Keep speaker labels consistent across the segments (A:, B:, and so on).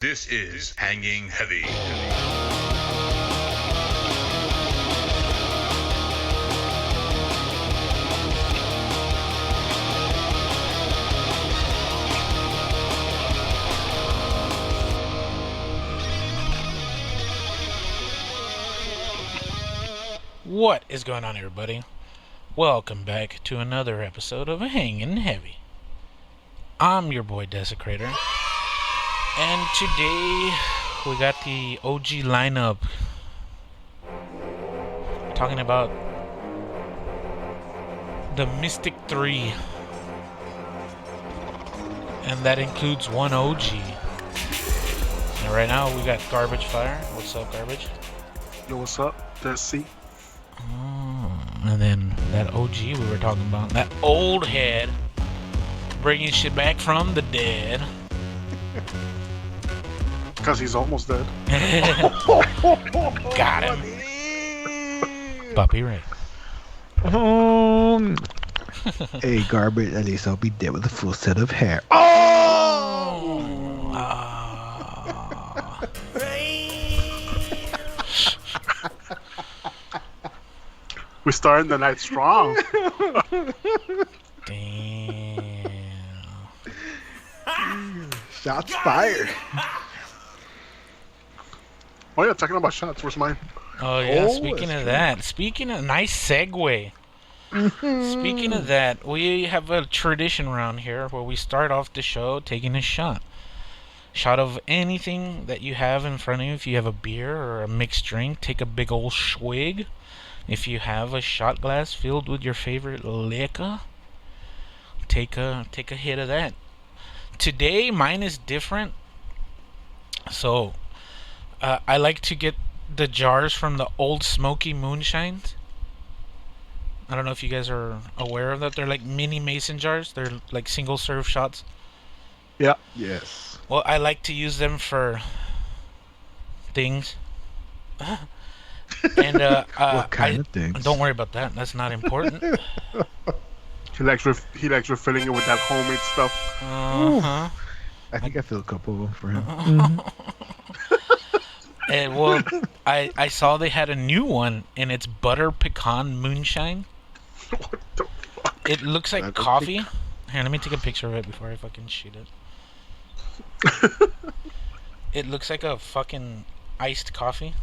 A: This is Hanging Heavy.
B: What is going on, everybody? Welcome back to another episode of Hanging Heavy. I'm your boy Desecrator, and today we got the OG lineup talking about the Mystic 3, and that includes one OG. And right now we got Garbage Fire. What's up, Garbage?
C: Yo, what's up, Desi?
B: And then that OG we were talking about, that old head, bringing shit back from the dead.
C: Because he's almost dead.
B: Got him. Puppy Ray.
D: Hey, Garbage, at least I'll be dead with a full set of hair.
C: We're starting the night strong.
B: Damn.
D: Shots fired.
C: Oh yeah, talking about shots. Where's mine?
B: Oh yeah,
D: Oh,
B: speaking
D: that's
B: of that, speaking of, nice segue. Speaking of that, we have a tradition around here where we start off the show taking a shot. Shot of anything that you have in front of you. If you have a beer or a mixed drink, take a big old swig. If you have a shot glass filled with your favorite liquor, take a hit of that. Today, mine is different. So, I like to get the jars from the old smoky moonshines. I don't know if you guys are aware of that. They're like mini mason jars. They're like single serve shots.
C: Yeah.
D: Yes.
B: Well, I like to use them for things. And
D: What kind of things?
B: Don't worry about that. That's not important.
C: He likes refilling it with that homemade stuff.
B: Uh-huh.
D: I think I filled a couple of them for him.
B: And well, I saw they had a new one, and it's butter pecan moonshine.
C: What the fuck?
B: It looks like
D: Butter
B: coffee. Here, let me take a picture of it before I fucking shoot it. It looks like a fucking iced coffee.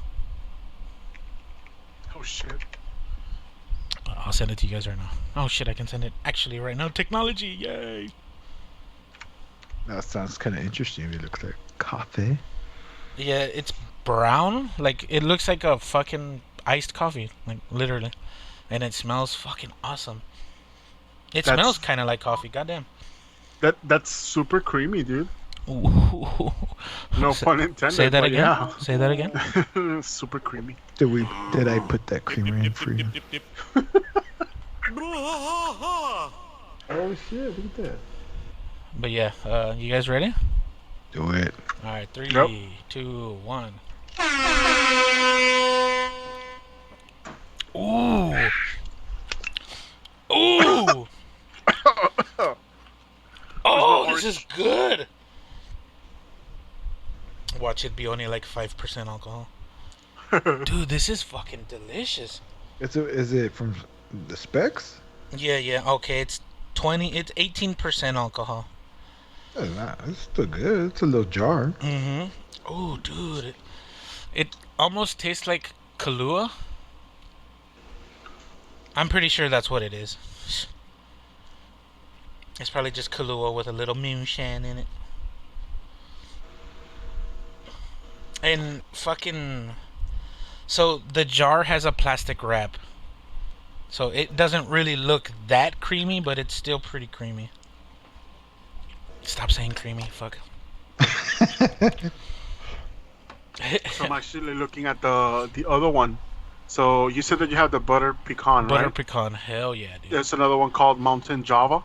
C: Oh shit.
B: I'll send it to you guys right now. Oh shit, I can send it actually right now. Technology, yay!
D: That sounds kind of interesting. It looks like coffee.
B: Yeah, it's brown. Like, it looks like a fucking iced coffee. Like, literally. And it smells fucking awesome. It
C: That's-
B: smells kind of like coffee, goddamn.
C: That's super creamy, dude.
B: Ooh.
C: No pun intended.
B: Say that
C: but
B: again.
C: Yeah.
B: Say that again.
C: Super creamy.
D: Did I put that creamer in for you? Oh shit! Look at that.
B: But yeah, you guys ready?
D: Do it.
B: All right, 3,
C: Yep.
B: 2, 1. Ooh. Ooh. Oh, this is good. Watch it be only like 5% alcohol. Dude, this is fucking delicious.
D: Is it from the specs?
B: Yeah. Okay, it's 18% alcohol.
D: That's not. It's still good. It's a little jar.
B: Mm-hmm. Oh, dude. It almost tastes like Kahlua. I'm pretty sure that's what it is. It's probably just Kahlua with a little moonshine in it. And fucking... So, the jar has a plastic wrap. So, it doesn't really look that creamy, but it's still pretty creamy. Stop saying creamy, fuck.
C: So I'm actually looking at the other one. So you said that you have the butter pecan,
B: Butter
C: right?
B: pecan, hell yeah, dude.
C: There's another one called Mountain Java.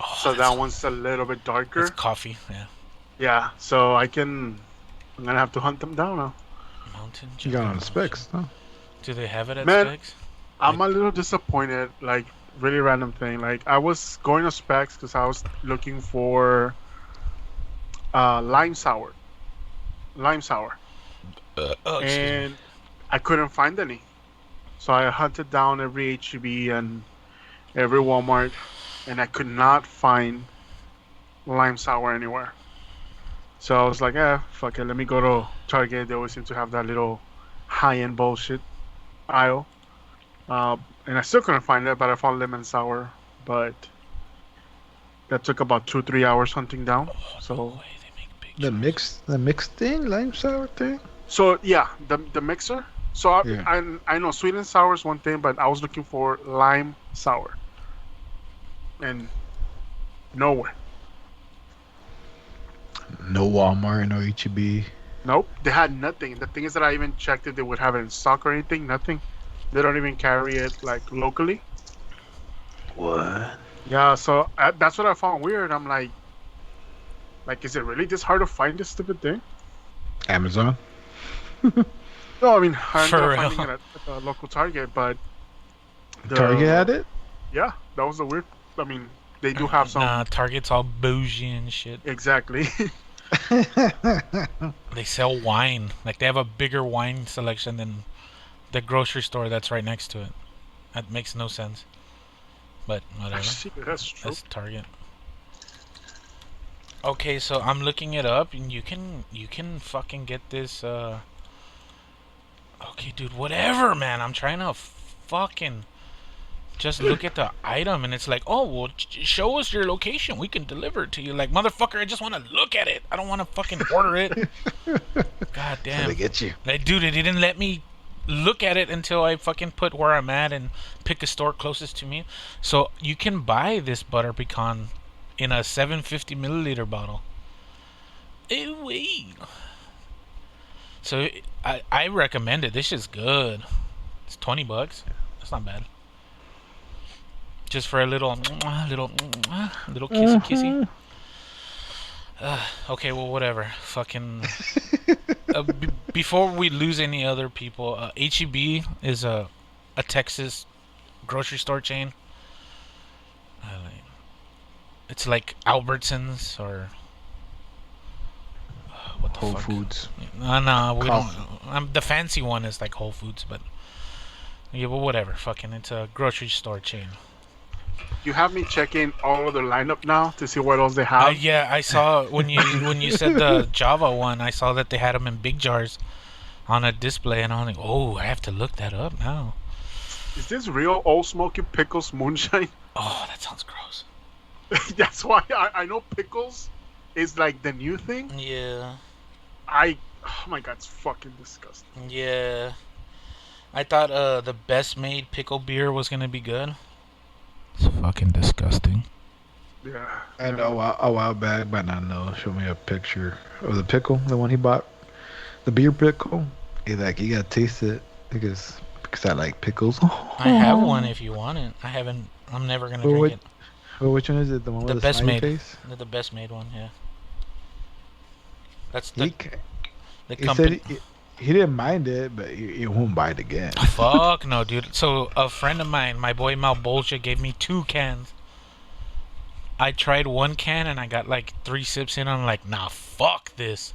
B: Oh,
C: So
B: that's-
C: that one's a little bit darker.
B: It's coffee, yeah.
C: Yeah. So I'm gonna have to hunt them down now.
B: Mountain
D: You got on the
B: Java.
D: specs, no?
B: Do they have it at
C: Man.
B: Specs?
C: I'm a little disappointed. Like, really random thing. Like, I was going to Specs because I was looking for lime sour. lime sour,
B: Excuse me.
C: and I couldn't find any. So I hunted down every HEB and every Walmart, and I could not find lime sour anywhere. So I was like, fuck it, let me go to Target. They always seem to have that little high-end bullshit aisle. And I still couldn't find it, but I found lemon sour. But that took about 2-3 hours hunting down.
B: Oh,
C: So,
B: no way they make big
D: The mixed thing, lime sour thing.
C: so yeah, the mixer. So
D: Yeah.
C: I know sweet and sour is one thing, but I was looking for lime sour, and nowhere.
D: No Walmart, no HEB.
C: Nope, they had nothing. The thing is that I even checked if they would have it in stock or anything. Nothing. They don't even carry it like locally.
D: What?
C: Yeah, so that's what I found weird. I'm like, is it really this hard to find this stupid thing?
D: Amazon.
C: No, I mean, I ended
B: For
C: up
B: real?
C: finding it at the local Target, but
D: Target had it.
C: yeah, that was the weird. I mean, they do have some.
B: Nah, Target's all bougie and shit.
C: Exactly.
B: They sell wine. Like, they have a bigger wine selection than the grocery store that's right next to it. That makes no sense. But whatever.
C: Actually, that's true.
B: That's Target. Okay, so I'm looking it up, and you can fucking get this. Okay, dude, whatever, man. I'm trying to fucking just look at the item, and it's like, oh, well, show us your location. We can deliver it to you. Like, motherfucker, I just want to look at it. I don't want to fucking order it. God damn.
D: They get you.
B: Like, dude, it didn't let me look at it until I fucking put where I'm at and pick a store closest to me. So you can buy this butter pecan in a 750 milliliter bottle. Ew, wee. So I recommend it. This shit's good. It's $20. That's not bad. Just for a little kissy kissy. Okay, well, whatever. Fucking. Before we lose any other people, HEB is a Texas grocery store chain. It's like Albertsons or what the
D: Whole
B: fuck?
D: Foods.
B: No, we
D: Cost-
B: don't. The fancy one is like Whole Foods, but yeah, but whatever. Fucking, it's a grocery store chain.
C: You have me checking all of the lineup now to see what else they have.
B: Yeah, I saw when you said the Java one. I saw that they had them in big jars on a display, and I'm like, oh, I have to look that up now.
C: Is this real Old Smoky Pickles moonshine?
B: Oh, that sounds gross.
C: That's why I know pickles is like the new thing.
B: Yeah.
C: Oh my god, it's fucking disgusting.
B: Yeah. I thought the best made pickle beer was gonna be good. It's fucking disgusting.
C: Yeah.
D: I know a while back, but I know. Show me a picture of the pickle, the one he bought, the beer pickle. He you gotta taste it because I like pickles.
B: I have one if you want it. I haven't. I'm never gonna
D: Well,
B: drink it.
D: Well, which one is it? The one
B: The
D: with the
B: best
D: smiley
B: made.
D: face?
B: The best made one. Yeah. That's
D: He,
B: the
D: he
B: company.
D: said he didn't mind it, but he won't buy it again.
B: Fuck no, dude. So a friend of mine, my boy Malbolgia, gave me 2 cans. I tried 1 can and I got like 3 sips in. I'm like, nah, fuck this.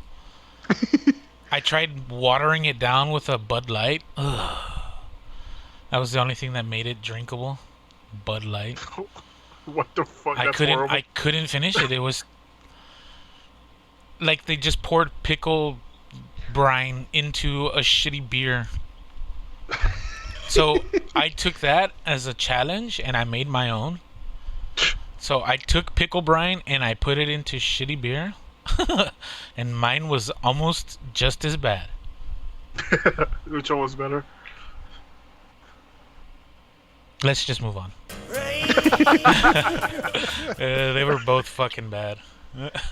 B: I tried watering it down with a Bud Light. Ugh. That was the only thing that made it drinkable. Bud Light.
C: What the fuck?
B: I
C: That's
B: couldn't.
C: horrible.
B: I couldn't finish it. It was like they just poured pickle brine into a shitty beer. So I took that as a challenge and I made my own. So I took pickle brine and I put it into shitty beer. And mine was almost just as bad.
C: Which one was better?
B: Let's just move on. They were both fucking bad.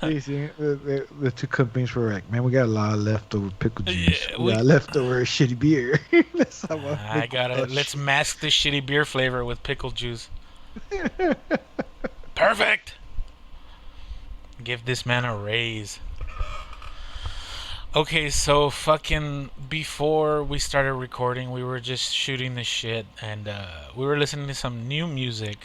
D: You see, the two companies were like, man, we got a lot of leftover pickle juice.
B: Yeah,
D: we got leftover shitty beer. That's how
B: I gotta. Let's mask the shitty beer flavor with pickle juice. Perfect. Give this man a raise. Okay, so fucking before we started recording, we were just shooting the shit, and we were listening to some new music.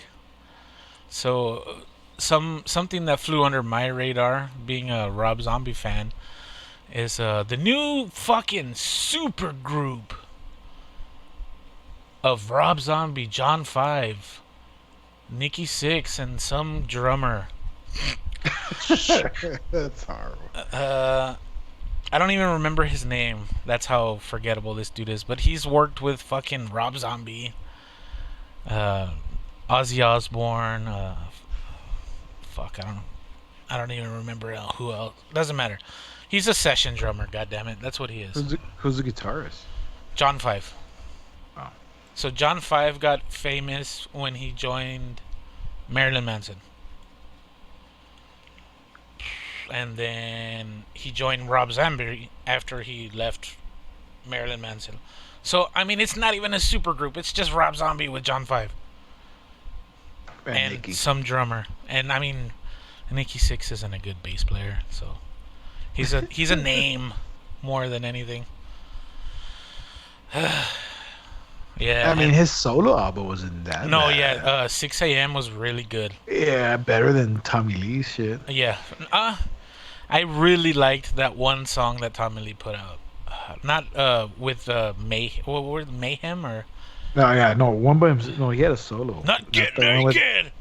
B: So something that flew under my radar, being a Rob Zombie fan, is the new fucking super group of Rob Zombie, John 5, Nikki Sixx, and some drummer.
D: That's horrible.
B: I don't even remember his name. That's how forgettable this dude is. But he's worked with fucking Rob Zombie, Ozzy Osbourne. Fuck, I don't even remember who else. Doesn't matter. He's a session drummer. God damn it, that's what he is.
D: Who's the guitarist?
B: John 5.
D: Oh.
B: So John 5 got famous when he joined Marilyn Manson. And then he joined Rob Zombie after he left Marilyn Manson. So, I mean, it's not even a super group. It's just Rob Zombie with John 5. And
D: Nikki.
B: some drummer. And, I mean, Nikki Sixx isn't a good bass player. So, he's a name more than anything. Yeah.
D: I mean, his solo album wasn't that
B: No,
D: bad.
B: yeah. 6 a.m. was really good.
D: Yeah, better than Tommy Lee's shit.
B: Yeah. I really liked that one song that Tommy Lee put out. Not with Mayhem or
D: No, one by himself. No, he had a solo.
B: Not Get
D: the one with-
B: Naked.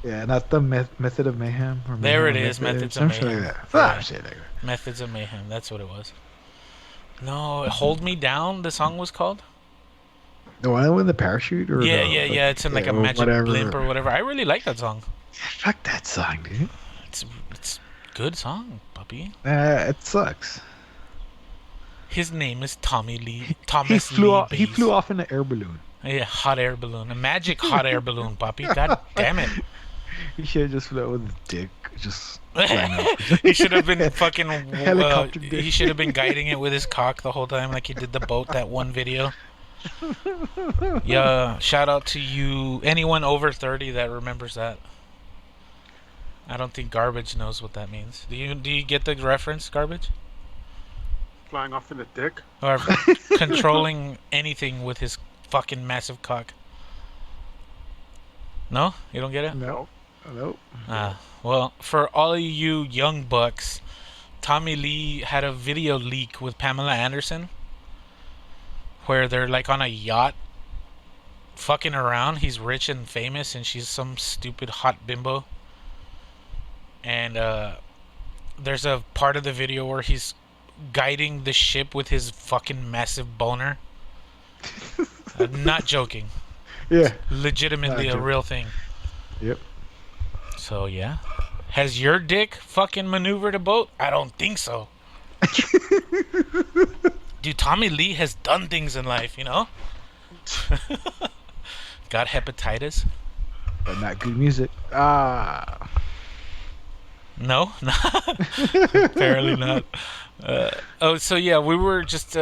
D: Yeah, not the Method of Mayhem. Or
B: There
D: Mayhem
B: it
D: of
B: is,
D: Method,
B: Methods of
D: some shit
B: Mayhem.
D: like that.
B: Yeah.
D: Shit like that.
B: Methods of Mayhem. That's what it was. No, Hold Me Down. The song was called.
D: The one with the parachute? Or
B: Yeah,
D: the,
B: yeah. It's in like a
D: or
B: magic
D: whatever.
B: blimp or whatever. I really like that song.
D: Fuck that song, dude.
B: It's good song, puppy.
D: It sucks.
B: His name is Tommy Lee.
D: He
B: Thomas
D: flew
B: Lee
D: off. He
B: Bass.
D: flew off in an air balloon.
B: Yeah, hot air balloon. A magic hot air balloon, puppy. God damn it.
D: He should have just flew out with his dick. Just flying up.
B: He should have been fucking.
D: Helicopter dick.
B: He should have been guiding it with his cock the whole time, like he did the boat that one video. Yeah, shout out to you. Anyone over 30 that remembers that. I don't think Garbage knows what that means. Do you get the reference, Garbage?
C: Flying off in the dick.
B: Or controlling anything with his fucking massive cock? No, you don't get it.
D: No. Nope.
B: Well, for all of you young bucks, Tommy Lee had a video leak with Pamela Anderson where they're like on a yacht fucking around. He's rich and famous and she's some stupid hot bimbo. And there's a part of the video where he's guiding the ship with his fucking massive boner. I'm not joking.
D: Yeah.
B: Legitimately
D: Not
B: a
D: joking.
B: real thing.
D: Yep.
B: So yeah. Has your dick fucking maneuvered a boat? I don't think so. Dude, Tommy Lee has done things in life, you know? Got hepatitis?
D: But not good music.
B: No, apparently not. So yeah, we were just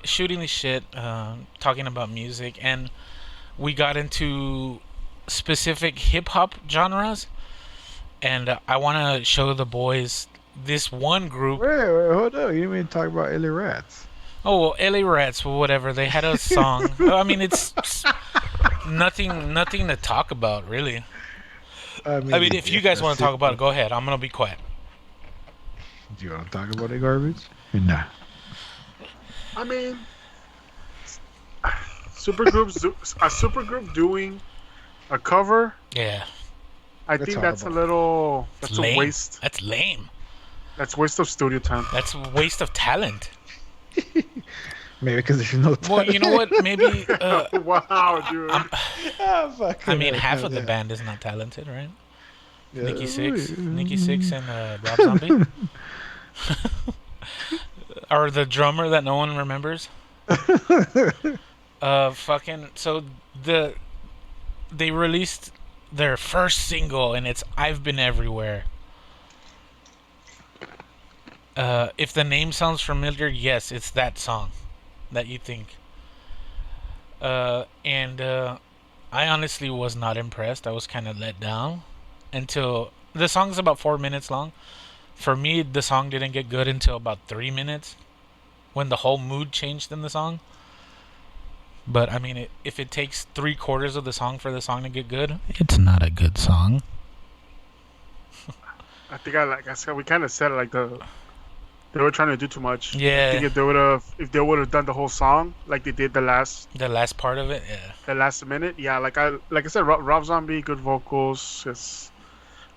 B: shooting the shit, talking about music, and we got into specific hip hop genres. And I want to show the boys this one group.
D: Wait, hold up. You didn't even talk about LA Rats.
B: Oh, well, LA Rats, well, whatever. They had a song. I mean, it's nothing to talk about, really. I mean, if you guys want to talk about it, go ahead. I'm gonna be quiet.
D: Do you want to talk about the garbage? Nah.
C: I mean, a supergroup doing a cover.
B: Yeah,
C: I
D: That's
C: think that's a
D: horrible.
C: little. That's a
B: lame.
C: waste.
B: That's lame.
C: That's waste of studio time.
B: That's a waste of talent.
D: Maybe because there's no.
B: Well, you know what? Maybe.
C: Wow, dude.
B: I mean, half of the band is not talented, right? Nikki Sixx, and Rob Zombie. Or the drummer that no one remembers. So they released their first single, and it's "I've Been Everywhere." If the name sounds familiar, yes, it's that song that you think. And I honestly was not impressed. I was kind of let down until the song's about 4 minutes long. For me, the song didn't get good until about 3 minutes, when the whole mood changed in the song. But I mean, if it takes 3/4 of the song for the song to get good, it's not a good song.
C: I think I said we kind of said it like They were trying to do too much. I
B: Yeah,
C: think if they would have done the whole song like they did
B: the last part of it. Yeah.
C: the last minute, yeah, like I said, Rob Zombie, good vocals,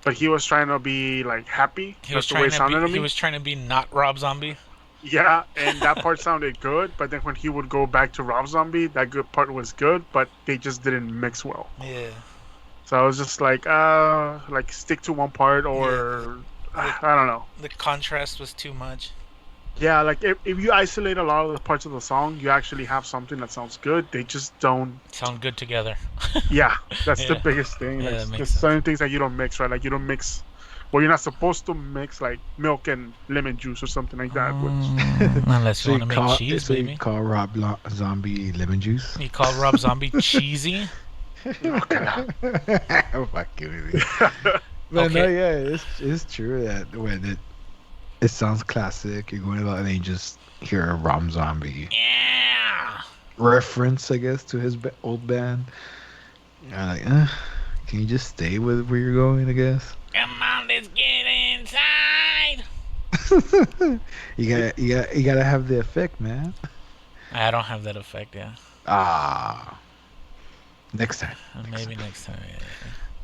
C: but he was trying to be like happy. That's the way it sounded to
B: He
C: me.
B: was trying to be not Rob Zombie.
C: Yeah, and that part sounded good, but then when he would go back to Rob Zombie, that good part was good, but they just didn't mix well.
B: Yeah.
C: So I was just like stick to one part or
B: Yeah.
C: I don't know.
B: The contrast was too much.
C: Yeah, like if you isolate a lot of the parts of the song, you actually have something that sounds good. They just don't.
B: Sound good together.
C: Yeah, that's the
B: Yeah.
C: biggest thing.
B: Yeah,
C: Like,
B: that makes
C: there's
B: sense.
C: certain things that you don't mix, right? Like you don't mix. Well, you're not supposed to mix like milk and lemon juice or something like that.
B: Unless you want to make cheese,
D: so you
B: baby.
D: call Zombie lemon juice?
B: You call Rob Zombie cheesy?
D: I'm fucking with you. But no,
B: Okay.
D: yeah, it's true that when it sounds classic, you're going about and then you just hear a Rob Zombie
B: Yeah.
D: reference, I guess, to his old band. You're like, can you just stay with where you're going, I guess?
B: Come on, let's get inside.
D: you gotta have the effect, man.
B: I don't have that effect, yeah.
D: Ah, next time.
B: Maybe next time. Yeah.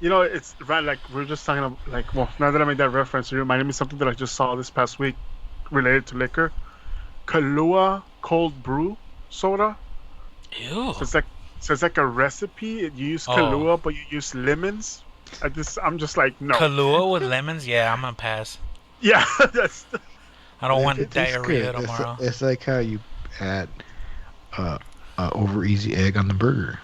C: You know, it's right. Like we're just talking about, like, well, now that I made that reference, it reminded me of something that I just saw this past week related to liquor. Kahlua cold brew soda.
B: Ew.
C: So it's like a recipe. You use
B: Oh.
C: Kahlua, but you use lemons. I'm just like, no.
B: Kahlua with lemons? Yeah, I'm gonna pass.
C: Yeah, that's.
B: I don't want
D: It tastes
B: diarrhea
D: good.
B: tomorrow.
D: It's like how you add over easy egg on the burger.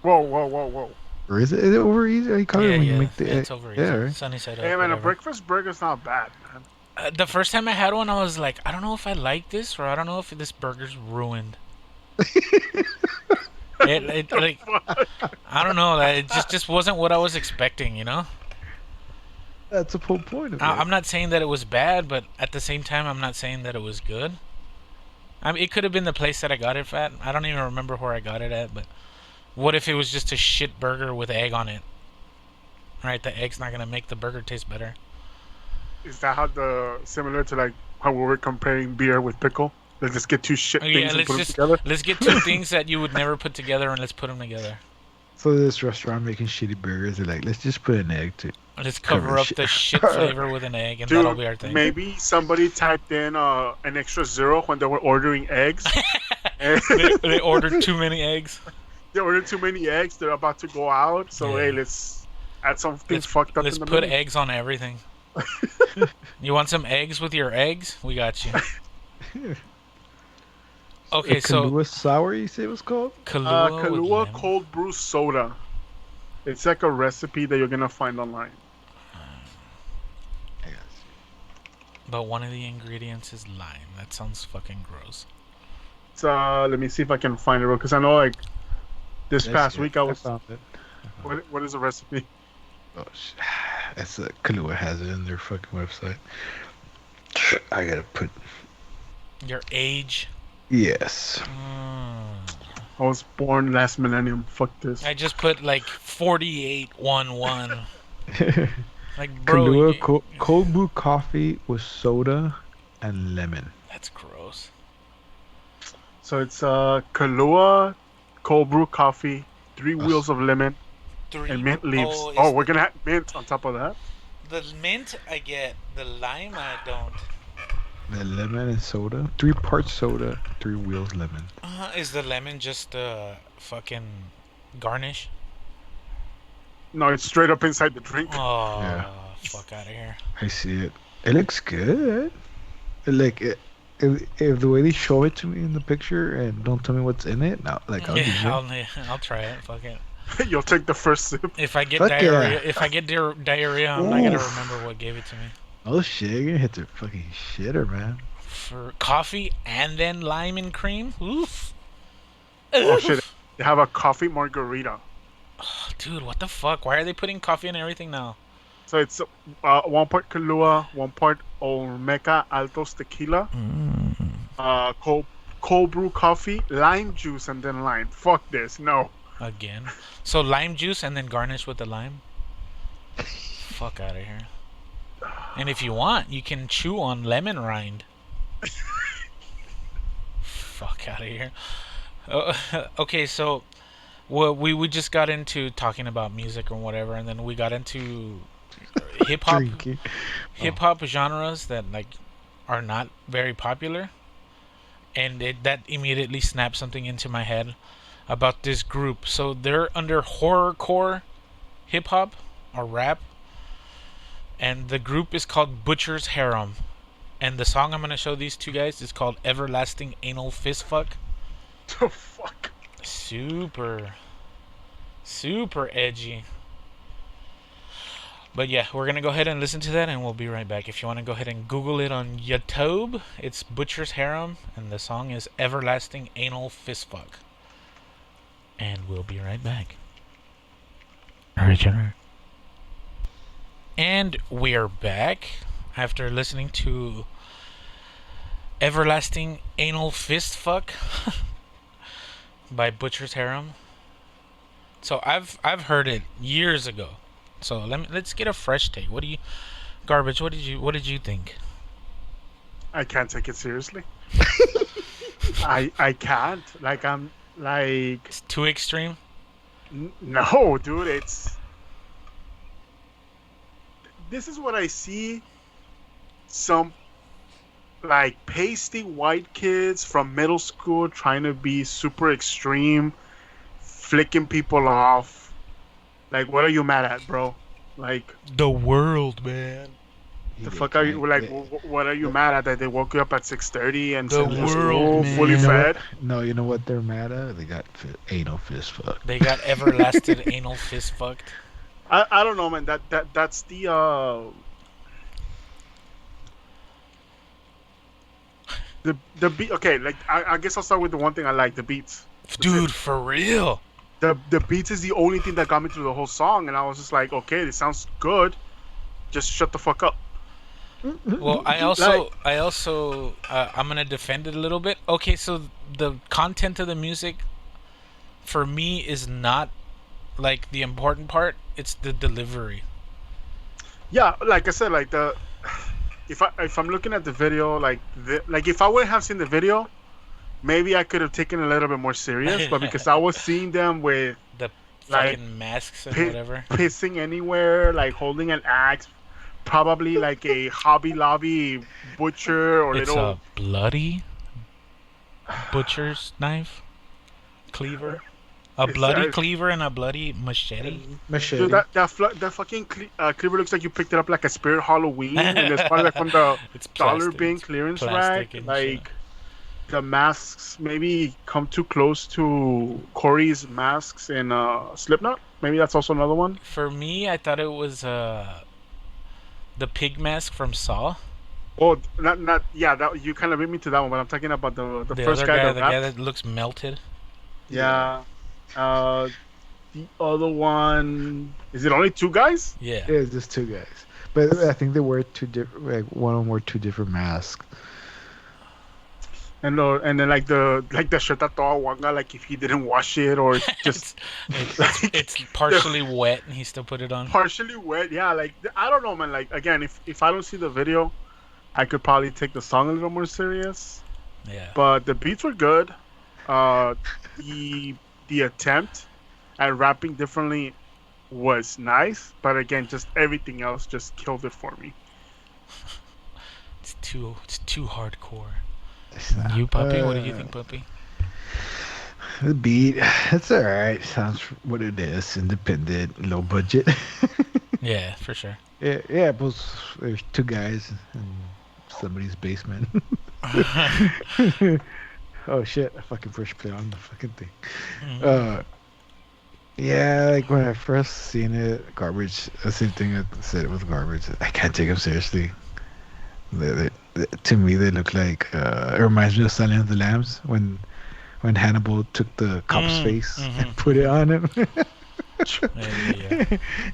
C: Whoa.
D: Or is it over easy? How you call it when you make the egg?
B: it's over easy.
D: Yeah, right?
B: Sunny side up.
C: Hey man, a
B: whatever.
C: breakfast burger's not bad, man.
B: The first time I had one, I was like, I don't know if I like this or I don't know if this burger's ruined. it like I don't know. It just wasn't what I was expecting. You know.
D: That's the whole point of it.
B: I'm not saying that it was bad, but at the same time, I'm not saying that it was good. I mean, it could have been the place that I got it at. I don't even remember where I got it at, but what if it was just a shit burger with egg on it? Right, the egg's not gonna make the burger taste better.
C: Is that similar to like how we were comparing beer with pickle? Let's just get two shit things
B: Yeah,
C: and put them together.
B: let's get two things that you would never put together and let's put them together.
D: So this restaurant making shitty burgers, they're like, let's just put an egg to.
B: Let's cover up the shit flavor with an egg, and
C: Dude,
B: that'll be our thing.
C: maybe somebody typed in an extra zero when they were ordering eggs. And
B: they ordered too many eggs.
C: they ordered too many eggs. They're about to go out. So
B: Yeah.
C: hey, let's add something
B: Let's
C: fucked up
B: Let's
C: in the
B: put
C: middle.
B: eggs on everything. You want some eggs with your eggs? We got you. Okay, so
D: Kahlua sour, you say it was called?
B: Kahlua, with
C: Kahlua
B: lemon.
C: cold brew soda. It's like a recipe that you're gonna find online.
D: I guess.
B: But one of the ingredients is lime. That sounds fucking gross.
C: So let me see if I can find it real, because I know like this past week I was.
D: found it.
C: What is the recipe?
D: Oh shit. That's Kahlua has it in their fucking website. I gotta put
B: Your age.
D: yes.
C: I was born last millennium. Fuck this.
B: I just put like 4811. Like, bro,
D: Kahlua cold brew coffee with soda and lemon.
B: that's gross.
C: So it's Kahlua cold brew coffee, 3 wheels of lemon, and mint leaves.
B: Oh,
C: Oh, we're gonna have mint on top of that.
B: The mint I get. The lime I don't.
D: The lemon and soda. 3 parts soda, 3 wheels lemon.
B: Is the lemon just fucking garnish?
C: No, it's straight up inside the drink.
B: Oh,
D: Yeah.
B: fuck out of here.
D: I see it. It looks good. Like if the way they show it to me in the picture and don't tell me what's in it, now like I'll use it.
B: I'll try it. Fuck it.
C: You'll take the first sip.
B: If I get
D: Fuck
B: diarrhea,
D: yeah.
B: if I get diarrhea, I'm not gonna
D: Oof.
B: remember what gave it to me.
D: Oh shit, you're gonna hit the fucking shitter, man.
B: For coffee and then lime and cream. Oof.
C: Oh shit! They have a coffee margarita.
B: Dude, what the fuck? Why are they putting coffee in everything now?
C: So it's 1 part Kahlua, 1 part Olmeca Altos tequila, cold brew coffee, lime juice, and then lime. Fuck this, no.
B: Again. So lime juice and then garnish with the lime? Fuck out of here. And if you want, you can chew on lemon rind. Fuck out of here. Okay, so we just got into talking about music or whatever, and then we got into hip hop
D: Drinking.
B: genres that like are not very popular, and that immediately snapped something into my head about this group. So they're under horrorcore hip hop or rap, and the group is called Butcher's Harem. And the song I'm gonna show these two guys is called "Everlasting Anal Fist Fuck."
C: The fuck?
B: Super edgy. But yeah, we're gonna go ahead and listen to that, and we'll be right back. If you want to go ahead and Google it on YouTube, it's Butcher's Harem, and the song is "Everlasting Anal Fist Fuck." And we'll be right back. Original. And we're back after listening to "Everlasting Anal Fist Fuck" by Butcher's Harem. So I've heard it years ago. So let's get a fresh take. What did you think?
C: I can't take it seriously. I can't. Like I'm like
B: It's too extreme.
C: no, dude. This is what I see. Some like pasty white kids from middle school trying to be super extreme, flicking people off. Like, what are you mad at, bro? Like,
B: The world, man.
C: the fuck are you like? What are you mad at? That they woke you up at 6:30 and
B: The
C: sent you to
B: world,
C: school
B: man.
C: fully
D: You know
C: fed?
D: No, you know what they're mad at? They got anal fist fuck.
B: They got everlasting anal fist fucked.
C: I don't know, man. That's the beat. Okay, like I guess I'll start with the one thing I like, the beats.
B: Dude, for real.
C: The beats is the only thing that got me through the whole song, and I was just like, okay, this sounds good. Just shut the fuck up.
B: Well, I also I'm gonna defend it a little bit. Okay, so the content of the music for me is not like the important part. It's the delivery.
C: Yeah, like I said, like if I'm looking at the video, like if I wouldn't have seen the video, maybe I could have taken it a little bit more serious. But because I was seeing them with
B: The
C: Like,
B: fucking masks and
C: pi-
B: whatever.
C: pissing anywhere, like holding an axe, probably like a Hobby Lobby butcher or
B: It's
C: little.
B: a bloody butcher's knife, cleaver, a
C: It's,
B: bloody
C: uh,
B: cleaver and a bloody machete.
D: Machete.
C: Dude, that fucking cleaver looks like you picked it up like a Spirit Halloween, and it's probably like from the
B: It's
C: dollar
B: plastic.
C: bin
B: It's
C: clearance
B: plastic
C: rack.
B: and
C: Like the masks maybe come too close to Corey's masks in Slipknot. Maybe that's also another one.
B: For me, I thought it was the pig mask from Saw.
C: Oh, not yeah. That you kind of beat me to that one, but I'm talking about the
B: The
C: first
B: other
C: guy.
B: guy,
C: that
B: the
C: rapped.
B: guy that looks melted.
C: Yeah. The other one, is it only two guys?
B: Yeah.
D: Yeah, it's just two guys. But I think they wear two different. Like one of them wore two different masks.
C: And then like the shirt that todo wanga, like if he didn't wash it or it's just
B: It's partially wet, and he still put it on.
C: partially wet. Yeah, like I don't know, man. Like again, if I don't see the video, I could probably take the song a little more serious.
B: Yeah.
C: But the beats were good. The attempt at rapping differently was nice, but again, just everything else just killed it for me.
B: It's too hardcore.
D: It's not-
B: You, puppy? What do you think, puppy?
D: The beat, it's alright. Sounds what it is. Independent, low budget.
B: Yeah, for sure.
D: yeah. But there's two guys in somebody's basement. Oh shit! I fucking first play on the fucking thing.
B: Mhm.
D: Yeah, like when I first seen it, garbage. The same thing I said it was garbage. I can't take them seriously. To me, they look like it reminds me of Silence of the Lambs when Hannibal took the cop's face and put it on him.
B: Yeah.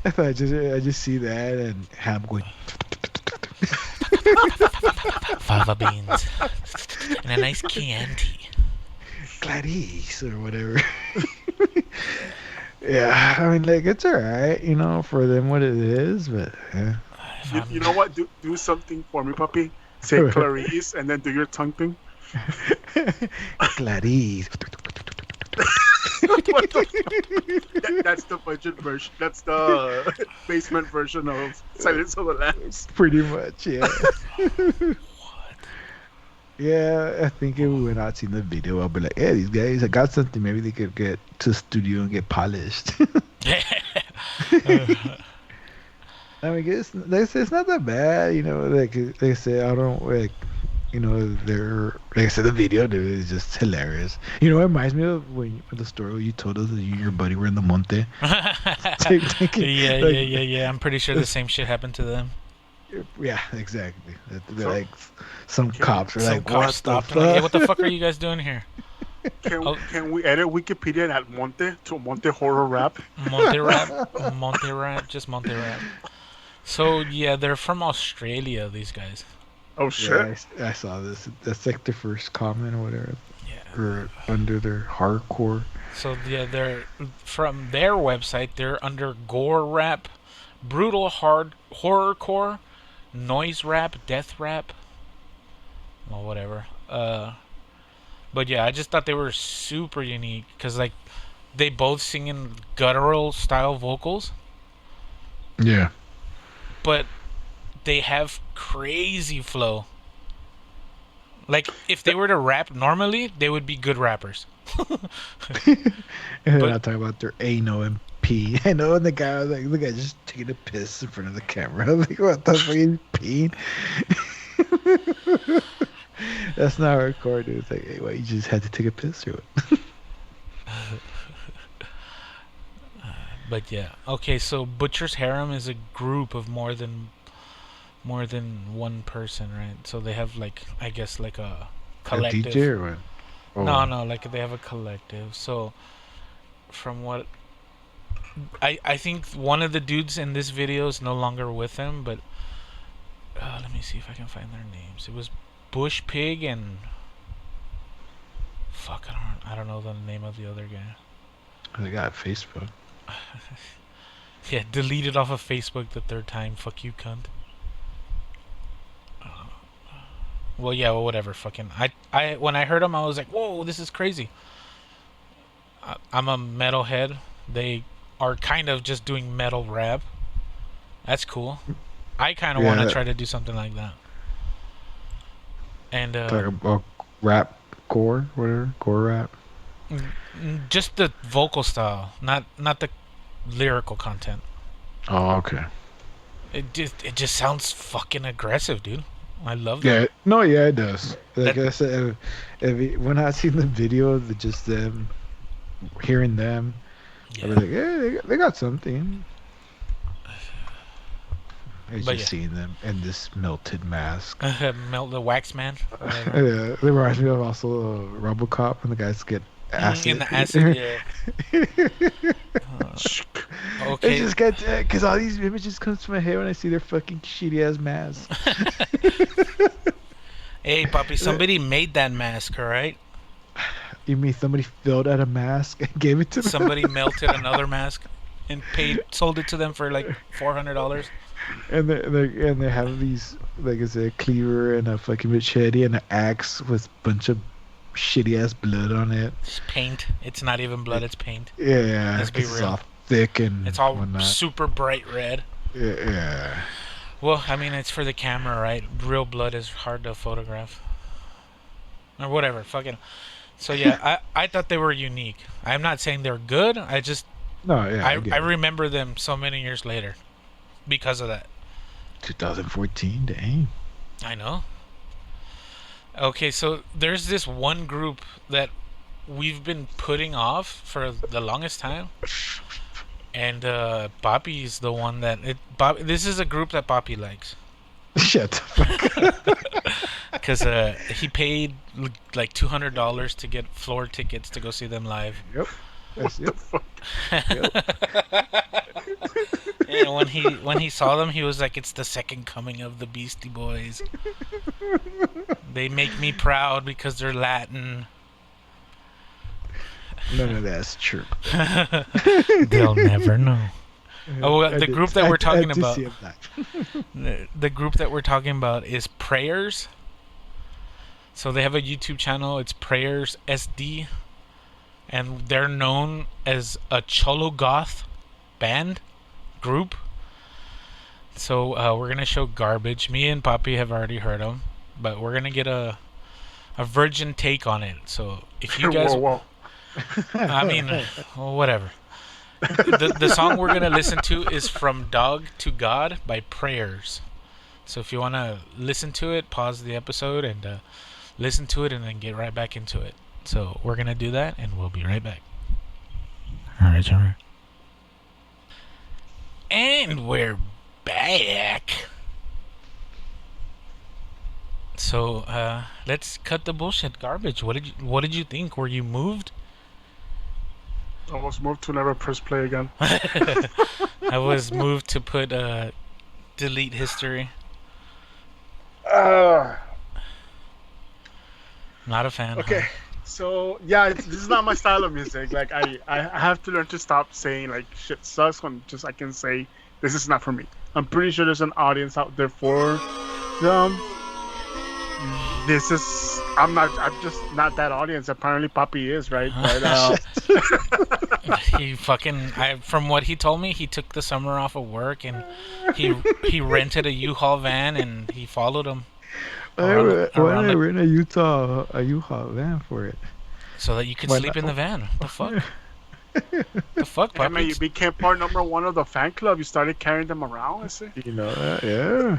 D: I thought I just see that and Hannibal going.
B: Fava beans and a nice Chianti.
D: Clarice or whatever. Yeah, I mean, like it's alright, for them what it is, but yeah.
C: You know what? Do something for me, puppy. Say Clarice and then do your tongue thing.
D: Clarice.
C: What the that's the budget version. That's the basement version of Silence of the Lambs.
D: Pretty much, yeah. Yeah, I think if we were not seeing the video, I'll be like, "Yeah, these guys, I got something. Maybe they could get to the studio and get polished." I mean, it's not that bad, you know. Like I said, I don't like, you know, they're like I said, the video dude is just hilarious. You know, it reminds me of when the story where you told us that you and your buddy were in the monte.
B: Yeah. I'm pretty sure the same shit happened to them.
D: Yeah, exactly. They're like some cops are
B: Some
D: like,
B: cops
D: what the
B: stopped and
D: fuck?
B: like, hey, what the fuck are you guys doing here?
C: Can we edit Wikipedia at Monte to Monte Horror Rap?
B: Monte rap, just Monte rap. So yeah, they're from Australia. These guys.
C: Oh shit!
D: Yeah, I saw this. That's like the first comment or whatever.
B: Yeah.
D: Or under their hardcore.
B: So yeah, they're from their website. They're under gore rap, brutal hard horrorcore, noise rap, death rap. Well, whatever. But yeah, I just thought they were super unique because like they both sing in guttural style vocals,
D: Yeah.
B: but they have crazy flow. Like if they were to rap normally, they would be good rappers.
D: And they're not talking about their anal and pee. I know, and the guy was like, "Look, I just taking a piss in front of the camera." I was like, "What the fuck are you peeing?" That's not recorded. It's like, "Hey, what? You just had to take a piss or what?"
B: But yeah, okay. So Butcher's Harem is a group of more than one person, right? So they have like I guess like a collective.
D: A DJ or what? Oh.
B: No, like they have a collective. So from what I think one of the dudes in this video is no longer with them, but let me see if I can find their names. It was Bush Pig and fuck, I don't know the name of the other guy.
D: They got Facebook.
B: Yeah, deleted off of Facebook the third time. Fuck you, cunt. Well, yeah, well, whatever. Fucking, I when I heard them, I was like, whoa, this is crazy. I'm a metalhead. They are kind of just doing metal rap. That's cool. I kind of want to try to do something like that. And
D: talk about rap, core, whatever, core rap.
B: Just the vocal style, not the lyrical content.
D: Oh, okay.
B: It just sounds fucking aggressive, dude. I love
D: Yeah,
B: that.
D: no, yeah, it does. Like I said, when I seen the video of just them, hearing them, I was like, yeah, they got something. I just seeing them in this melted mask.
B: Melt the wax man.
D: Yeah, it reminds me of also RoboCop when the guys get acid.
B: In the acid, yeah. Okay.
D: I just got because all these images comes to my head when I see their fucking shitty ass masks.
B: Hey, puppy, somebody made that mask, all right?
D: You mean somebody filled out a mask and gave it to them?
B: Somebody melted another mask and sold it to them for like $400.
D: And they have these, like I said, a cleaver and a fucking machete and an axe with a bunch of shitty ass blood on it.
B: It's paint. It's not even blood. It's paint.
D: Yeah,
B: Let's be real.
D: It's all thick and
B: it's all
D: whatnot.
B: super bright red.
D: Yeah.
B: Well, I mean, it's for the camera, right? Real blood is hard to photograph. Or whatever. Fucking. So yeah, I thought they were unique. I'm not saying they're good. I just I remember them so many years later because of that.
D: 2014, dang.
B: I know. Okay, so there's this one group that we've been putting off for the longest time, and Bobby's the one that this is a group that Bobby likes.
D: Shut the fuck up.
B: Because he paid like $200 to get floor tickets to go see them live.
D: Yep. That's it.
B: And when he saw them, he was like, "It's the second coming of the Beastie Boys. They make me proud because they're Latin."
D: None of that's true.
B: They'll never know. Oh, well,
D: I
B: the
D: did-
B: group that we're talking
D: I did
B: about.
D: see him that.
B: The group that we're talking about is Prayers. So they have a YouTube channel. It's Prayers SD, and they're known as a cholo goth band group. So we're gonna show Garbage. Me and Papi have already heard them, but we're gonna get a virgin take on it. So if you guys,
C: Whoa.
B: I mean, well, whatever. The song we're gonna listen to is From Dog to God by Prayers. So if you wanna listen to it, pause the episode and listen to it, and then get right back into it. So we're gonna do that, and we'll be right back. All right, Trevor. And we're back. So let's cut the bullshit. Garbage. What did you think? Were you moved?
C: I was moved to never press play again.
B: I was moved to put delete history. Not a fan.
C: Okay,
B: Huh?
C: so yeah, this is not my style of music. Like I have to learn to stop saying like shit sucks when just I can say this is not for me. I'm pretty sure there's an audience out there for them. This is I'm just not that audience. Apparently, Papi is right. But,
B: He fucking. From what he told me, he took the summer off of work and he rented a U-Haul van and he followed him.
D: Why did I rent a U-Haul van for it?
B: So that you could
D: Why
B: sleep
D: not?
B: in the van. What the fuck? The fuck,
C: hey, man, you
B: Papi?
C: became part number one of the fan club. You started carrying them around. I see.
D: You know that, yeah.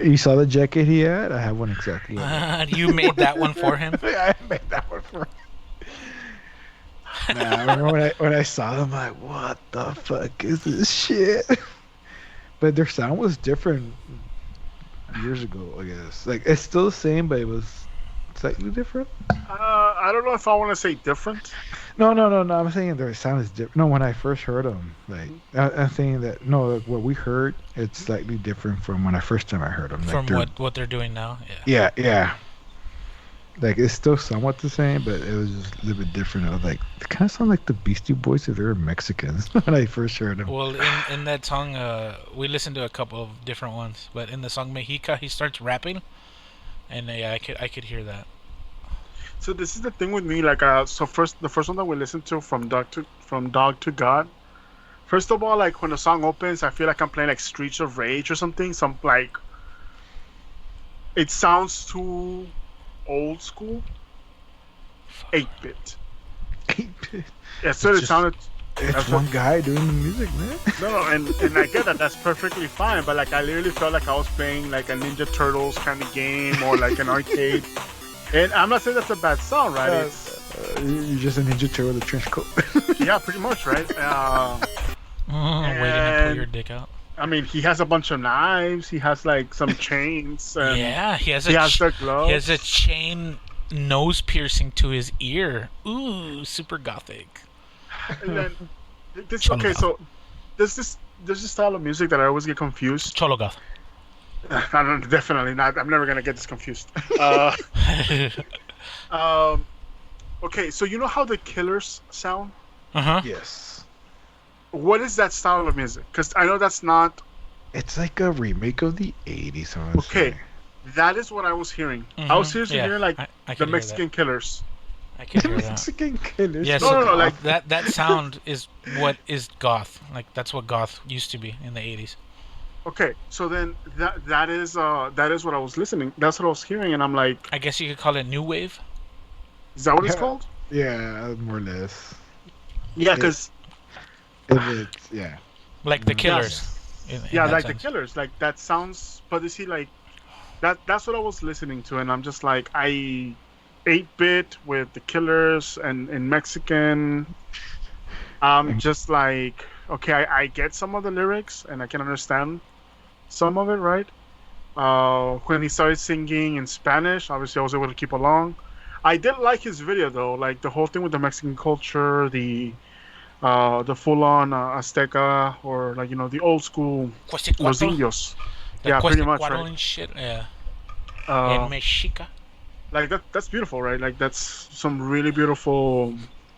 D: You saw the jacket he had? I have one exactly. Like
B: You made that one for him?
D: I made that one for him. Nah, I remember when I saw them, like, what the fuck is this shit? But their sound was different years ago, I guess. Like, it's still the same, but it was slightly different.
C: I don't know if I want to say different.
D: No. I'm saying their sound is different. No, when I first heard them, like, I'm saying that, no, like, what we heard, it's slightly different from when I first time I heard them. Like,
B: From what they're doing now? Yeah.
D: Yeah. Like, it's still somewhat the same, but it was just a little bit different. I was like, they kind of sound like the Beastie Boys if they were Mexicans when I first heard them.
B: Well, in that song, we listened to a couple of different ones, but in the song Mexica, he starts rapping, and yeah, I could hear that.
C: So this is the thing with me. Like, the first one that we listened to from Dog to God. First of all, like when the song opens, I feel like I'm playing like Streets of Rage or something. Some like, it sounds too old school. 8-bit.
D: 8-bit.
C: Yeah, so it sounded.
D: It's
C: that's
D: one
C: what-
D: guy doing the music, man.
C: No, and I get that. That's perfectly fine. But like, I literally felt like I was playing like a Ninja Turtles kind of game or like an arcade. And I'm not saying that's a bad sound, right?
D: You're just a Ninja Turtle with a trench coat.
C: Yeah, pretty much, right?
B: Waiting to pull your dick out.
C: I mean, he has a bunch of knives. He has like some chains. And
B: Yeah, he has
C: he has the gloves.
B: he has a chain nose piercing to his ear. Ooh, super gothic.
C: And then this
B: Cholo
C: okay,
B: goth.
C: so there's this style of music that I always get confused.
B: Cholo goth.
C: I don't, definitely not. I'm never gonna get this confused. Okay, so you know how the Killers sound?
B: Uh-huh.
D: Yes.
C: What is that style of music? Because I know that's not
D: It's like a remake of the 80s. I would
C: okay.
D: say.
C: That is what I was hearing. I was seriously hearing like
B: I
C: the
B: can hear
C: Mexican Killers.
B: that. I can hear that.
D: Mexican killers.
B: Yeah,
C: No, no, like-
B: that sound is what is goth. Like that's what goth used to be in the 80s.
C: Okay, so then that is what I was listening. That's what I was hearing, and I'm like,
B: I guess you could call it new wave.
C: is that what it's
D: Yeah.
C: called?
D: Yeah, more or less.
C: Yeah, because
D: Yeah.
B: Like the Killers. in
C: yeah,
B: that
C: like
B: sense.
C: the Killers, like that sounds. But you see, like that's what I was listening to, and I'm just like, 8-bit with the Killers and in Mexican. I'm just like, okay, I get some of the lyrics and I can understand some of it, right? When he started singing in Spanish, obviously I was able to keep along. I did like his video though, like the whole thing with the Mexican culture, the full-on Azteca, or like the old school Los Indios.
B: The
C: Yeah, pretty much,
B: Cuatrociencuatro
C: right?
B: and shit. Yeah.
C: Uh,
B: En Mexica.
C: like that's beautiful, right? Like that's some really beautiful.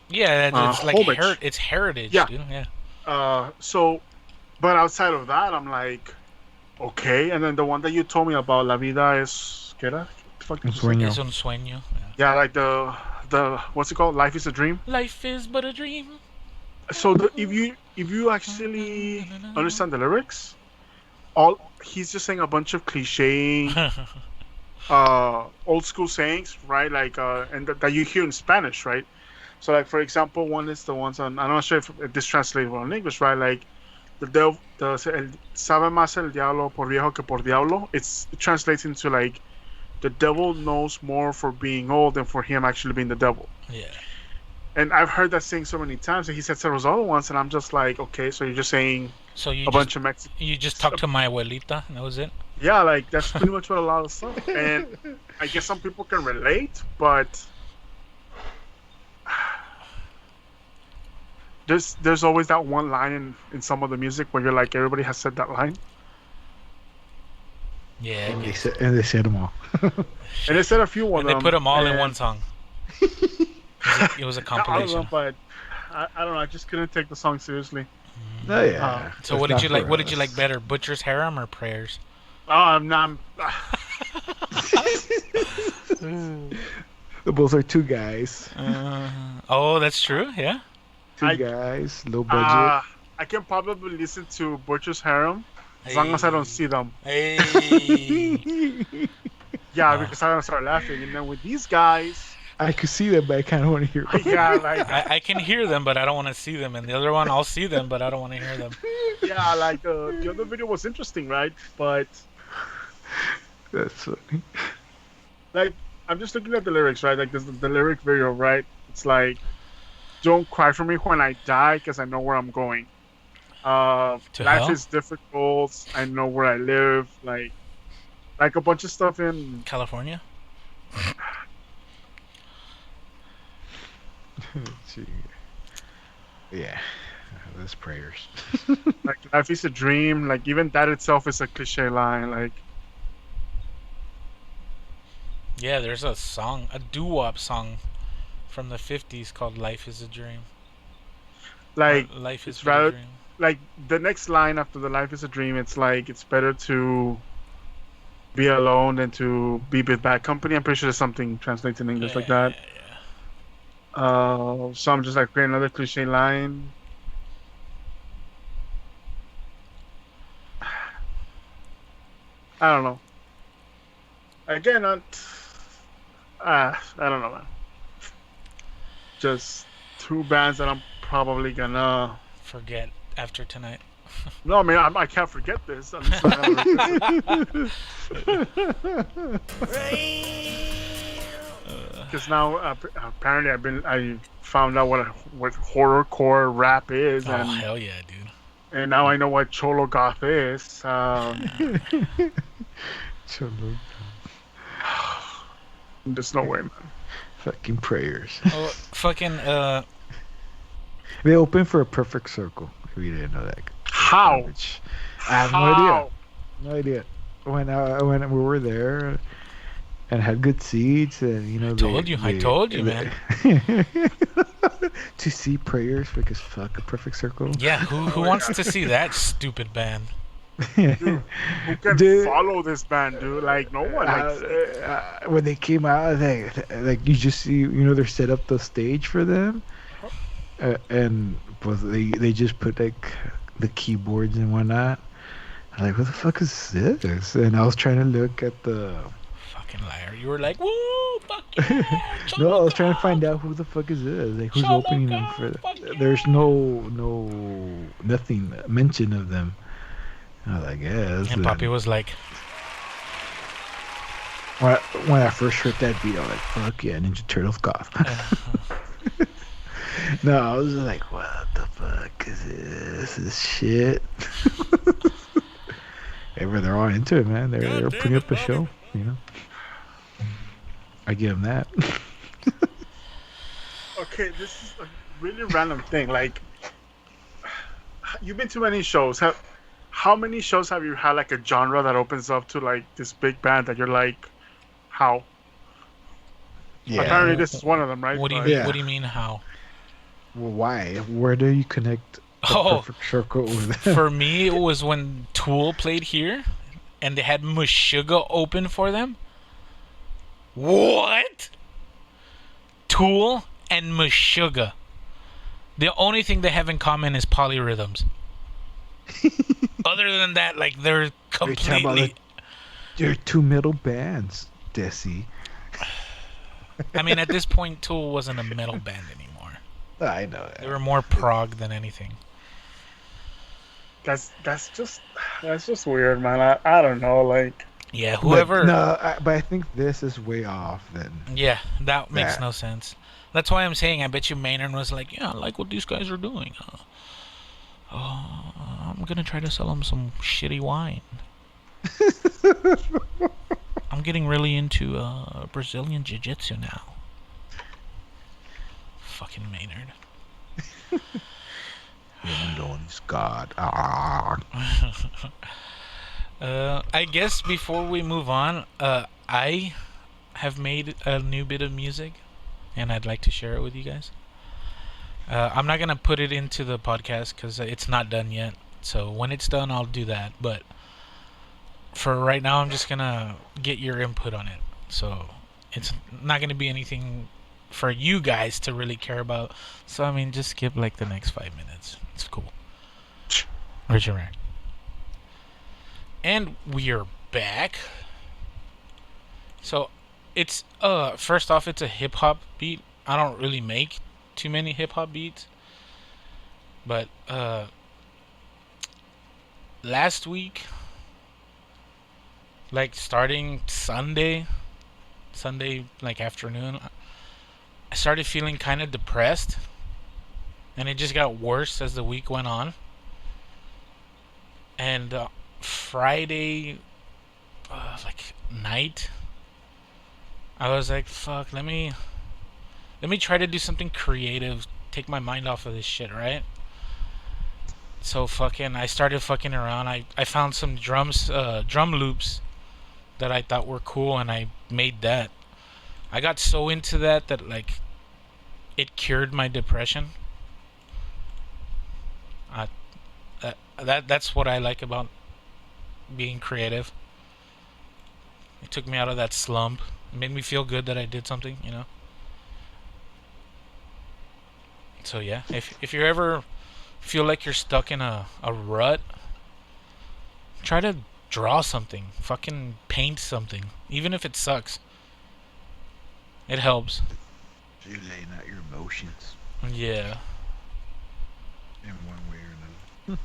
B: Yeah, it's like
C: homage.
B: it's heritage,
C: Yeah.
B: dude. Yeah.
C: So But outside of that, I'm like, okay. And then the one that you told me about, La Vida es, ¿qué era? What the fuck
D: Un
C: did you say?
D: sueño.
B: Es un sueño. Yeah.
C: Yeah, like the what's it called? Life is a dream.
B: Life is but a dream.
C: So if you actually understand the lyrics, all he's just saying a bunch of cliche, old school sayings, right? Like that you hear in Spanish, right? So like for example, one is the ones on, I'm not sure if this translates well in English, right? Like sabe más el diablo por viejo que por diablo. It translates into like the devil knows more for being old than for him actually being the devil.
B: Yeah.
C: And I've heard that saying so many times, and he said several other ones, and I'm just like, okay, so you're just saying
B: So you
C: a bunch of Mexican.
B: you just talked to my abuelita, and that was it.
C: Yeah, like that's pretty much what a lot of stuff. And I guess some people can relate, but there's always that one line in some of the music where you're like, everybody has said that line,
B: Yeah.
D: And they said them all.
C: and they said a few of
B: And
C: them.
B: they put them all in
C: and
B: one song. It was a
C: I don't
B: compilation.
C: know, but I don't know. I just couldn't take the song seriously.
D: Oh yeah.
B: So what did you like? What did you like better, Butcher's Harem or Prayers?
C: Oh, I'm not.
D: Both are two guys.
B: Oh, that's true. Yeah.
D: Two guys, low budget.
C: I can probably listen to Butcher's Harem as long as I don't see them.
B: Hey.
C: Yeah, because I don't start laughing. And then with these guys,
D: I could see them, but I kind of want to hear them.
C: yeah, like
B: I can hear them, but I don't want to see them. And the other one, I'll see them, but I don't want to hear them.
C: yeah, like the other video was interesting, right? But
D: That's funny.
C: like I'm just looking at the lyrics, right? Like the lyric video, right? It's like, "Don't cry for me when I die, because I know where I'm going.
B: To
C: Life
B: hell?
C: is difficult. I know where I live." Like a bunch of stuff in.
B: California.
D: Gee. Yeah, those prayers.
C: Like life is a dream. Like even that itself is a cliche line. Like
B: Yeah, there's a song, a doo-wop song from the 50s called Life is a Dream. Life is
C: it's
B: but a
C: rather
B: dream.
C: like the next line after the life is a dream. It's like it's better to be alone than to be with bad company. I'm pretty sure there's something translated in English like that.
B: Yeah.
C: So I'm just like creating another cliche line. I don't know. Again, I don't know, man. Just two bands that I'm probably gonna.
B: Forget after tonight.
C: No, I mean I can't forget this. I'm just not gonna because now apparently I found out what horrorcore rap is,
B: Oh,
C: and
B: hell yeah, dude.
C: now I know what cholo goth is.
D: Cholo.
C: There's no way, man.
D: Fucking prayers.
B: Oh, fucking,
D: They opened for a perfect circle. If you didn't know that.
C: How?
D: Which, I have no idea. No idea. When we were there and had good seats, and you know,
B: I told you, man.
D: To see prayers, because fuck a perfect circle.
B: Yeah, who wants to see that stupid band?
C: Who can
D: Dude.
C: follow this band, dude? Like no one. Like,
D: When they came out, like you just see, you know, they set up the stage for them, and they just put like the keyboards and whatnot. I'm like, what the fuck is this? And I was trying to look at the.
B: Fucking liar. You were like, woo, fuck yeah.
D: No, I was trying to find out who the fuck is this? Like, who's opening them for? There's nothing mention of them. I was like, yeah.
B: And Papi was like,
D: When I first heard that beat, I was like, fuck yeah, Ninja Turtles goth. No, I was just like, what the fuck is this? This shit. Hey, but they're all into it, man. They're putting up a show, you know. I give them that.
C: okay, this is a really random thing. Like, you've been to many shows. How many shows have you had like a genre that opens up to like this big band that you're like, how?
D: Yeah.
C: Apparently, this is one of them, right?
B: what do you
C: But-
B: mean?
D: Yeah.
B: What do you mean? How?
D: Well, why? Where do you connect
B: Oh,
D: perfect circle with
B: for me, it was when Tool played here, and they had Meshuggah open for them. What? Tool and Meshuggah. The only thing they have in common is polyrhythms. Other than that, like they're
D: You're talking about
B: completely.
D: They're two metal bands, Desi.
B: I mean, at this point, Tool wasn't a metal band anymore.
D: I know that.
B: They were more prog than anything.
C: That's just weird, man. I don't know. Like,
B: Yeah, whoever.
D: But I think this is way off then.
B: Yeah, that makes
D: That.
B: no sense. That's why I'm saying I bet you Maynard was like, yeah, I like what these guys are doing. I'm gonna try to sell them some shitty wine. I'm getting really into Brazilian jiu-jitsu now. Fucking Maynard.
D: Is God.
B: I guess before we move on, I have made a new bit of music, and I'd like to share it with you guys. I'm not gonna put it into the podcast because it's not done yet. So when it's done, I'll do that. But for right now, I'm just gonna get your input on it. So it's not gonna be anything for you guys to really care about. So I mean, just skip like the next 5 minutes. It's cool. Richard Rack. And we are back. So it's first off, it's a hip hop beat. I don't really make too many hip hop beats, but last week, like starting Sunday like afternoon, I started feeling kind of depressed, and it just got worse as the week went on. And Friday, like night, I was like, "Fuck, let me try to do something creative, take my mind off of this shit, right?" So I started fucking around. I found some drum loops that I thought were cool, and I made that. I got so into that like it cured my depression. Uh, that's what I like about being creative. It took me out of that slump. It made me feel good that I did something, you know. So yeah, if you ever feel like you're stuck in a rut, try to draw something. Fucking paint something. Even if it sucks. It helps.
D: So you're laying out your emotions
B: Yeah.
D: in one way or another.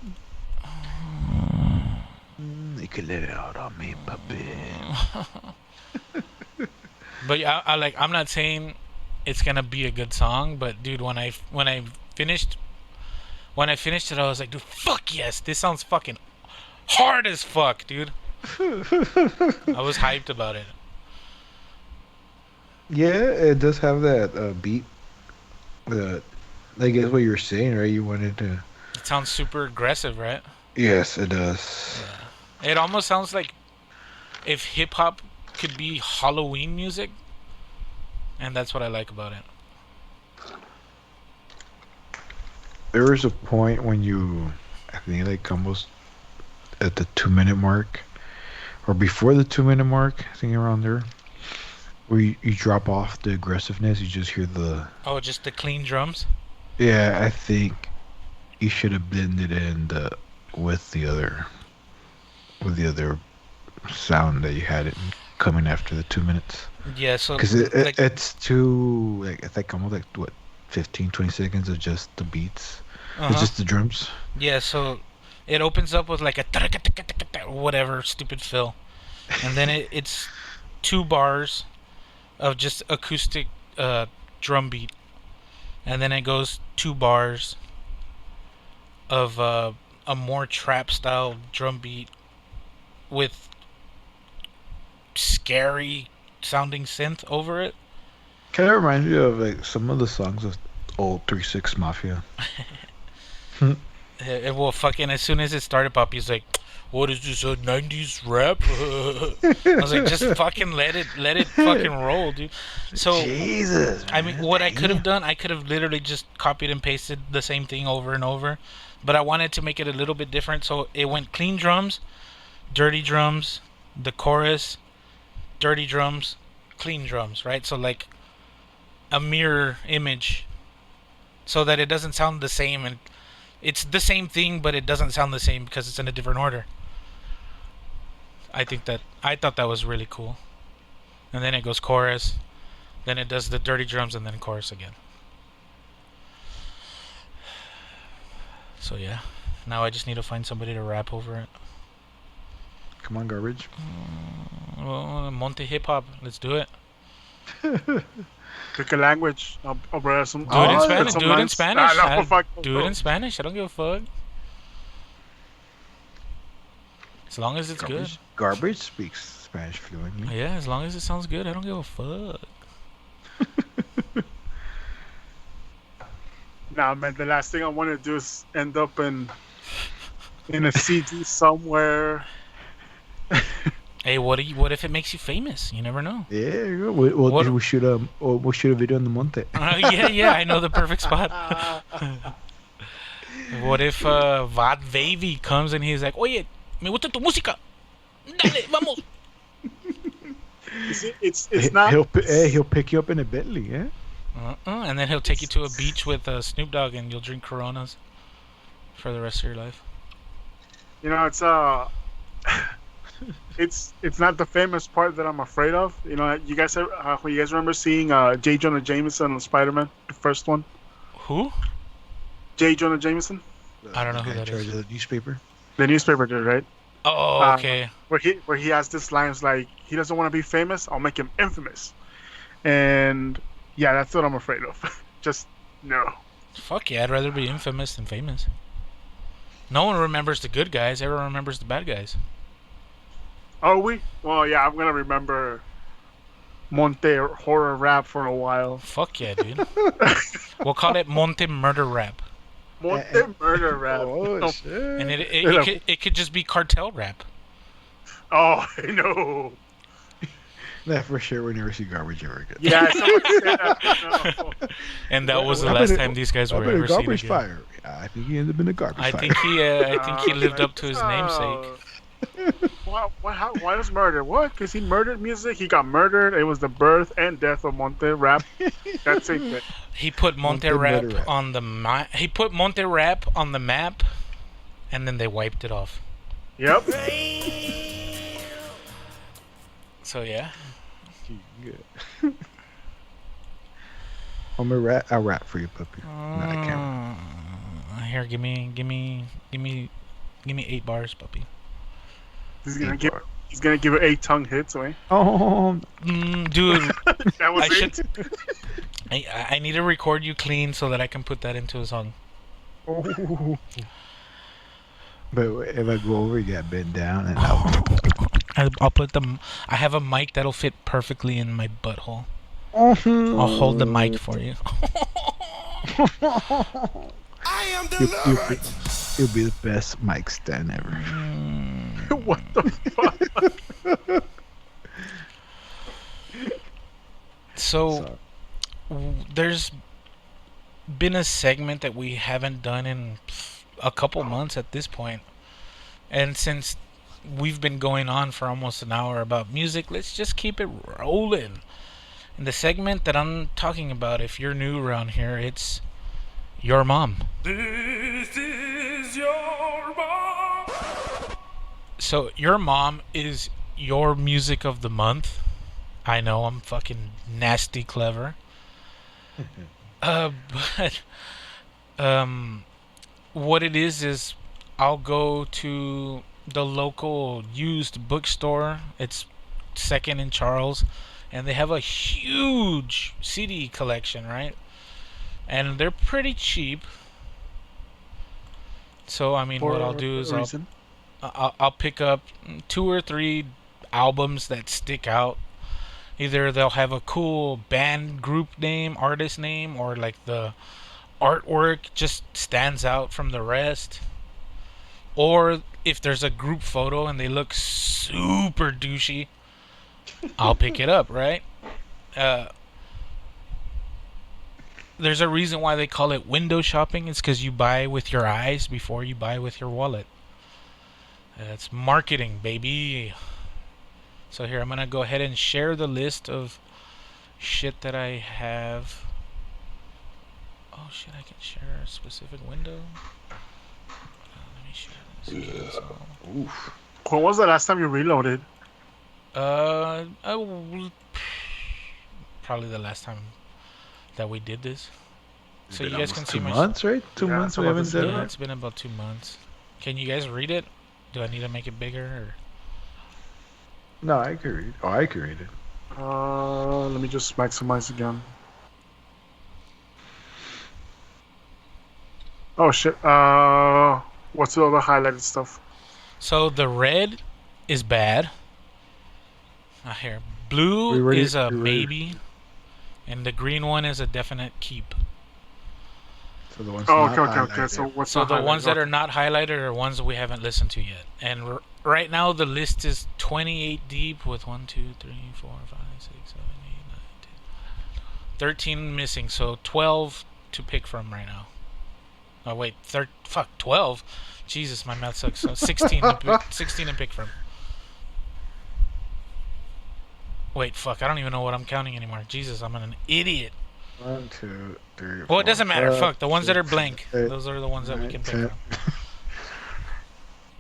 D: You could let it out on me, puppy.
B: But yeah, I'm not saying it's gonna be a good song, but dude, when I finished it, I was like, dude, fuck yes, this sounds fucking hard as fuck, dude. I was hyped about it.
D: Yeah, it does have that beat. I guess what you were saying, right? You wanted to.
B: It sounds super aggressive, right?
D: Yes, it does.
B: Yeah. It almost sounds like if hip hop could be Halloween music, and that's what I like about it.
D: There was a point when I think like almost at the 2 minute mark, or before the 2 minute mark, I think around there, where you drop off the aggressiveness. You just hear the.
B: Oh, just the clean drums?
D: Yeah, I think you should have blended in with the other sound that you had it coming after the 2 minutes.
B: Yeah, so
D: Because
B: like,
D: it's too it's like almost like what 15-20 seconds of just the beats. It's just the drums.
B: yeah, so it opens up with like a whatever stupid fill, and then it's 2 bars of just acoustic drum beat, and then it goes 2 bars of a more trap style drum beat with scary sounding synth over it.
D: Kind of reminds me of like some of the songs of old 3 6 Mafia.
B: Well, fucking as soon as it started, Poppy's like, "What is this, a '90s rap?" I was like, "Just fucking let it fucking roll, dude." So,
D: Jesus,
B: I mean,
D: man.
B: what I could have
D: Damn.
B: done, I could have literally just copied and pasted the same thing over and over, but I wanted to make it a little bit different. So it went clean drums, dirty drums, the chorus, dirty drums, clean drums, right? So like a mirror image, so that it doesn't sound the same, and it's the same thing, but it doesn't sound the same because it's in a different order. I thought that was really cool. And then it goes chorus, then it does the dirty drums, and then chorus again. So yeah, now I just need to find somebody to rap over it.
D: Come on, garbage.
B: Well, Monte Hip Hop, let's do it.
C: Pick a language. I'll write some.
B: Do it in
C: I'll
B: Spanish.
C: some
B: Do it in
C: lines.
B: Spanish.
C: No, fuck.
B: Do it in Spanish. I don't give a fuck. As long as it's good.
D: Garbage speaks Spanish fluently.
B: Yeah, as long as it sounds good, I don't give a fuck.
C: Nah, man. The last thing I want to do is end up in a CD somewhere.
B: Hey, what if it makes you famous? You never know.
D: Yeah,
B: What-
D: we shoot a video on the Monte.
B: Yeah, I know the perfect spot. What if Vad Vavi comes and he's like, "Oye, me gusta tu música. Dale, vamos."
C: You see, it's not.
D: He'll pick you up in a Bentley, yeah.
B: And then he'll take you to a beach with Snoop Dogg, and you'll drink Coronas for the rest of your life.
C: You know, it's not the famous part that I'm afraid of. You know, you guys remember seeing J. Jonah Jameson on Spider-Man, the first one?
B: Who?
C: J. Jonah Jameson,
B: I don't know
D: The
B: who
D: guy
B: that
D: in charge
B: is.
D: of the newspaper.
C: the newspaper dude, right?
B: Oh, okay.
C: Where he has this lines like he doesn't want to be famous, I'll make him infamous, and yeah, that's what I'm afraid of. Just no.
B: Fuck yeah, I'd rather be infamous than famous. No one remembers the good guys. Everyone remembers the bad guys.
C: Are we? Well, yeah, I'm gonna remember Monte horror rap for a while.
B: Fuck yeah, dude. We'll call it Monte Murder Rap.
C: Monte murder rap.
D: Oh
C: No.
D: shit!
B: And it could just be cartel rap.
C: Oh, I know.
D: That for sure. We never see garbage ever again.
C: Yeah, someone said that. No.
B: And that was the
D: I
B: last
D: bet it-
B: time these guys
D: I
B: were
D: bet a
B: ever seen
D: garbage
B: again.
D: fire. Yeah, I think he ended up in a garbage
B: I
D: fire.
B: think he lived up to his namesake.
C: Why was murder? What? Because he murdered music. He got murdered. It was the birth and death of Monte rap. That's it.
B: He put Monte
D: Monte
B: Rap
D: Murder Rap.
B: on the He put Monte Rap on the map, and then they wiped it off.
C: Yep.
B: So yeah.
D: Good. I'll rap for you, puppy. No, I can't.
B: Here, give me 8 bars, puppy.
C: He's gonna give it 8 tongue hits, right?
D: Oh,
B: Dude,
C: That was
B: I
C: 8.
B: should. I need to record you clean so that I can put that into a song.
D: oh. But if I go over, you got bent down, and
B: I'll put the. I have a mic that'll fit perfectly in my butthole.
D: I'll
B: I'll hold the mic for you.
E: I am delivered.
D: It'll be the best mic stand ever.
C: What the fuck?
B: So, there's been a segment that we haven't done in a couple months at this point. And since we've been going on for almost an hour about music, let's just keep it rolling. And the segment that I'm talking about, if you're new around here, it's Your Mom.
E: This is your mom.
B: So, Your Mom is your music of the month. I know, I'm fucking nasty clever. But what it is I'll go to the local used bookstore. It's Second in Charles, and they have a huge CD collection, right? And they're pretty cheap. So I mean, what I'll do is I'll pick up 2 or 3 albums that stick out. Either they'll have a cool band group name, artist name, or like the artwork just stands out from the rest, or if there's a group photo and they look super douchey, I'll pick it up, right? Uh, there's a reason why they call it window shopping. It's because you buy with your eyes before you buy with your wallet. It's marketing, baby. So here, I'm going to go ahead and share the list of shit that I have. Oh shit, I can share a specific window. Let me share this.
D: Oof.
C: When was the last time you reloaded?
B: Probably the last time that we did this. So
D: Been
B: you guys can
D: almost
B: see
D: 2
B: my.
D: months, right? 2
C: Yeah,
D: months
C: some
D: we
C: of
D: haven't
C: us
D: done
B: Yeah,
D: it.
B: it's been about 2 months. Can you guys read it? Do I need to make it bigger? Or?
D: No, I can read. Oh, I can read it.
C: Let me just maximize again. Oh shit. What's the other highlighted stuff?
B: So the red is bad. Here, blue
D: We already-
B: is a
D: we already-
B: maybe, and the green one is a definite keep.
D: So the ones
C: Oh,
D: not
C: okay.
D: highlighted.
C: So what's
B: So the ones that
C: highlighted?
B: are not highlighted are ones that we haven't listened to yet. And right now the list is 28 deep with 1, 2, 3, 4, 5, 6, 7, 8, 9, 10, 13 missing. So 12 to pick from right now. Oh wait, 12. Jesus, my math sucks. So 16 to pick from. Wait, fuck, I don't even know what I'm counting anymore. Jesus, I'm an idiot.
D: 1, 2, 3.
B: Well, it doesn't matter.
D: 4,
B: Fuck, the ones that are
D: 6,
B: blank.
D: 8,
B: Those are the ones that we
D: 9,
B: can pick
D: 10.
B: from.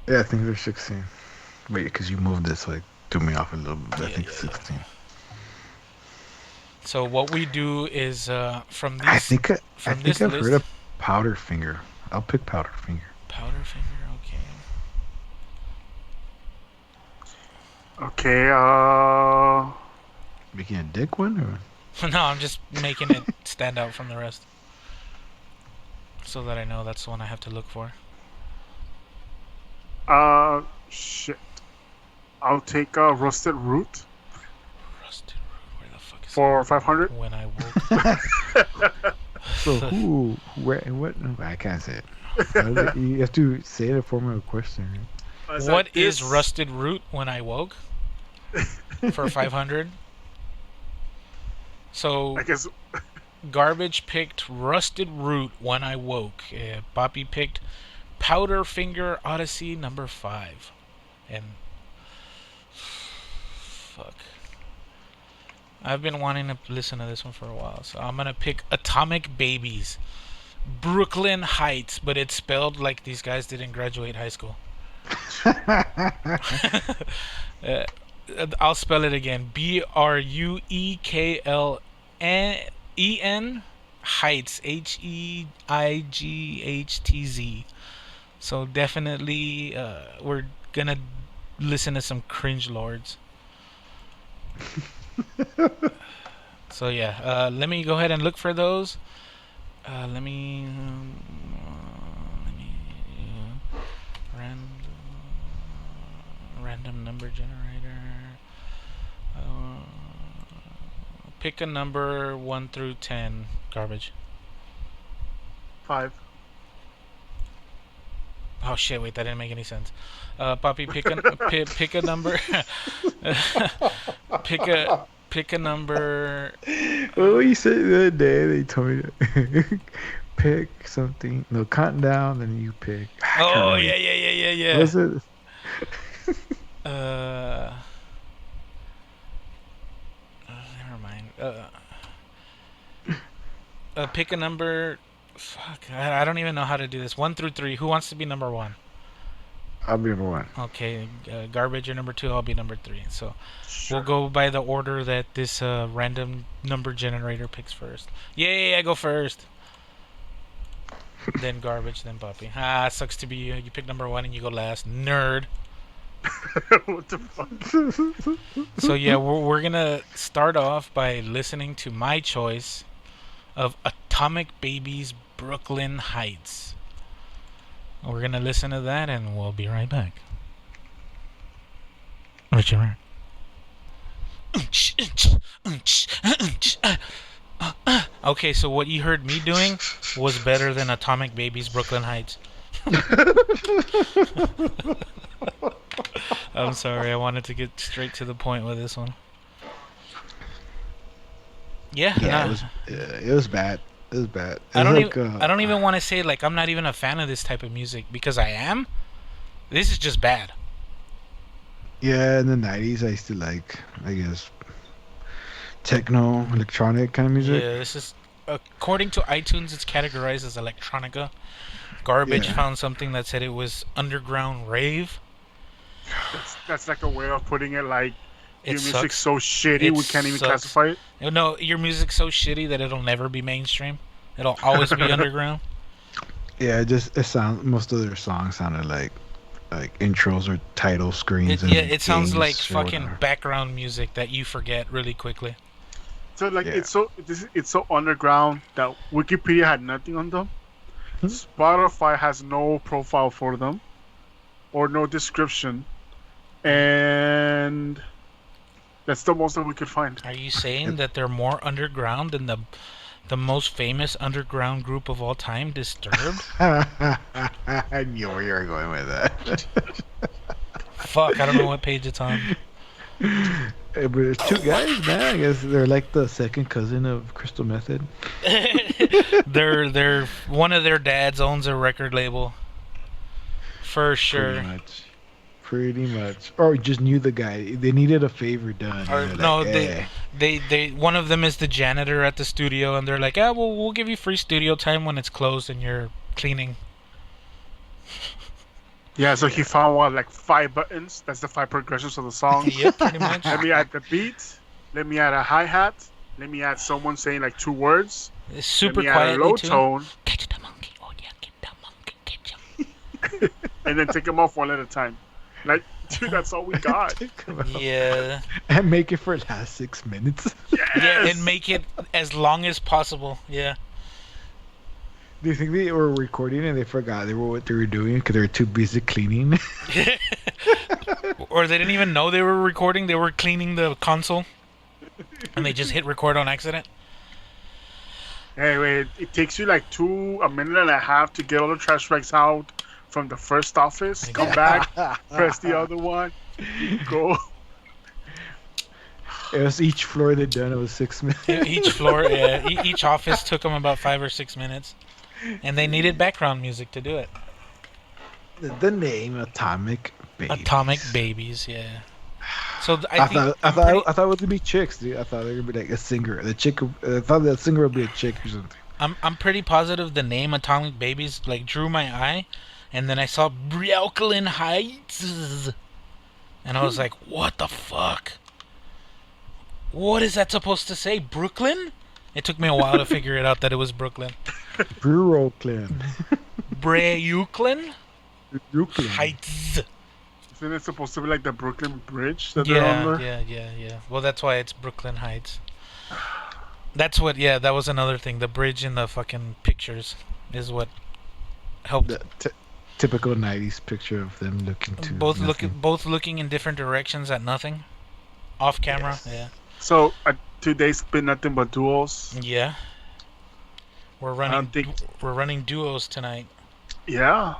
D: Yeah, I think they're 16. Wait, because you moved this, like, threw me off a little bit. I
B: Yeah,
D: think
B: yeah,
D: 16.
B: So what we do is from these
D: I think
B: from this
D: I've
B: list.
D: heard of powder finger. I'll pick powder finger.
B: Powder finger,
C: Okay.
D: Making a dick one or?
B: okay. No, I'm just making it stand out from the rest, so that I know that's the one I have to look for.
C: Shit. I'll take rusted root
B: Rusted root. Where the fuck is
C: for
B: it?
C: 500.
B: When I woke.
D: So who, where, what? I can't say it. You have to say it for me a question. Right?
B: What is rusted root when I woke? For 500. So
C: I guess.
B: Garbage picked rusted root when I woke. Poppy picked powder finger Odyssey number 5. And fuck, I've been wanting to listen to this one for a while, so I'm gonna pick Atomic Babies, Brooklyn Heights, but it's spelled like these guys didn't graduate high school. I'll spell it again. Brueklenen Heights, Heights. So definitely, we're gonna listen to some cringe lords. So yeah, let me go ahead and look for those. Let me random number generator. Pick a number 1 through 10. Garbage.
C: 5.
B: Oh shit! Wait, that didn't make any sense. Poppy, pick a pick a number. pick a number.
D: What you said the other day? They told me to pick something. No, count down, then you pick. I can't
B: Oh
D: remember.
B: yeah.
D: What was it?
B: Never mind. Pick a number. Fuck, I don't even know how to do this. 1 through 3. Who wants to be number 1?
D: I'll be number 1.
B: Okay, Garbage, you're number 2. I'll be number 3. So
C: Sure.
B: we'll go by the order that this random number generator picks first. Yay, I go first. Then Garbage, then Poppy. Ah, sucks to be you. You pick number 1 and you go last. Nerd.
C: What the fuck?
B: So yeah, we're gonna start off by listening to my choice of Atomic Babies Brooklyn Heights. We're gonna listen to that and we'll be right back. Richard. Okay, so what you heard me doing was better than Atomic Baby's Brooklyn Heights. I'm sorry, I wanted to get straight to the point with this one. Yeah,
D: Yeah,
B: nah,
D: it was bad. It was bad.
B: I
D: It
B: don't
D: was
B: even
D: like,
B: I don't even want to say like I'm not even a fan of this type of music because I am. This is just bad.
D: yeah, in the '90s, I used to like, I guess, techno, electronic kind of music.
B: Yeah, this is according to iTunes, it's categorized as electronica. Garbage
D: Yeah.
B: found something that said it was underground rave.
C: That's like a way of putting it. Like
B: It
C: your music's
B: sucks.
C: so shitty,
B: It
C: we can't even
B: sucks.
C: classify it.
B: No, your music's so shitty that it'll never be mainstream. It'll always be underground.
D: Yeah, it sound most of their songs sounded like intros or title screens.
B: Yeah,
D: and
B: it sounds
D: games
B: like
D: or
B: fucking
D: whatever.
B: background music that you forget really quickly.
C: So like
D: Yeah.
C: it's so underground that Wikipedia had nothing on them.
D: Hmm.
C: Spotify has no profile for them or no description, and that's the most that we could find.
B: Are you saying that they're more underground than the most famous underground group of all time, Disturbed?
D: I knew where you were going with that.
B: Fuck, I don't know what page it's on.
D: But there's two guys, man. I guess they're like the second cousin of Crystal Method.
B: They're one of their dads owns a record label. For sure.
D: Pretty much. Or just knew the guy. They needed a favor done.
B: Or,
D: and they're
B: no,
D: like, "Eh."
B: they one of them is the janitor at the studio, and they're like, well, we'll give you free studio time when it's closed and you're cleaning.
C: Yeah, so he found like 5 buttons. That's the 5 progressions of the song.
B: Yep, pretty much.
C: Let me add the beat. Let me add a hi hat. Let me add someone saying like 2 words.
B: It's super
C: Let me add a
B: quietly
C: low
B: too.
C: tone,
B: Catch the monkey, oh yeah, get the monkey, catch him.
C: and then take them off one at a time. Like, dude, that's all we got.
D: Take 'em out.
B: Yeah,
D: And make it for the last 6 minutes.
B: yeah, and make it as long as possible. Yeah.
D: Do you think they were recording and they forgot what they were doing because they were too busy cleaning?
B: Or they didn't even know they were recording. They were cleaning the console, and they just hit record on accident.
C: Anyway, it takes you like a minute and a half to get all the trash bags out from the first office. Come back, press the other one, go.
D: It was each floor they done. It was 6 minutes.
B: Each floor, yeah, each office took them about 5 or 6 minutes, and they needed background music to do it.
D: The name Atomic Babies.
B: Atomic Babies, yeah. So
D: I thought it would be chicks, dude. I thought they would be like a singer. I thought that singer would be a chick or something.
B: I'm pretty positive the name Atomic Babies like drew my eye, and then I saw Brooklyn Heights, and I was like, what the fuck? What is that supposed to say? Brooklyn? It took me a while to figure it out that it was Brooklyn.
D: Brooklyn.
B: Brooklyn
D: Brooklyn.
B: Heights.
C: Isn't it supposed to be like the Brooklyn Bridge that they're on there?
B: Yeah. Well, that's why it's Brooklyn Heights. That's what. Yeah, that was another thing. The bridge in the fucking pictures is what helped.
D: The typical '90s picture of them looking to
B: both looking in different directions at nothing, off camera.
D: Yes.
C: So today's been nothing but duels.
B: Yeah. We're running duos tonight.
C: Yeah.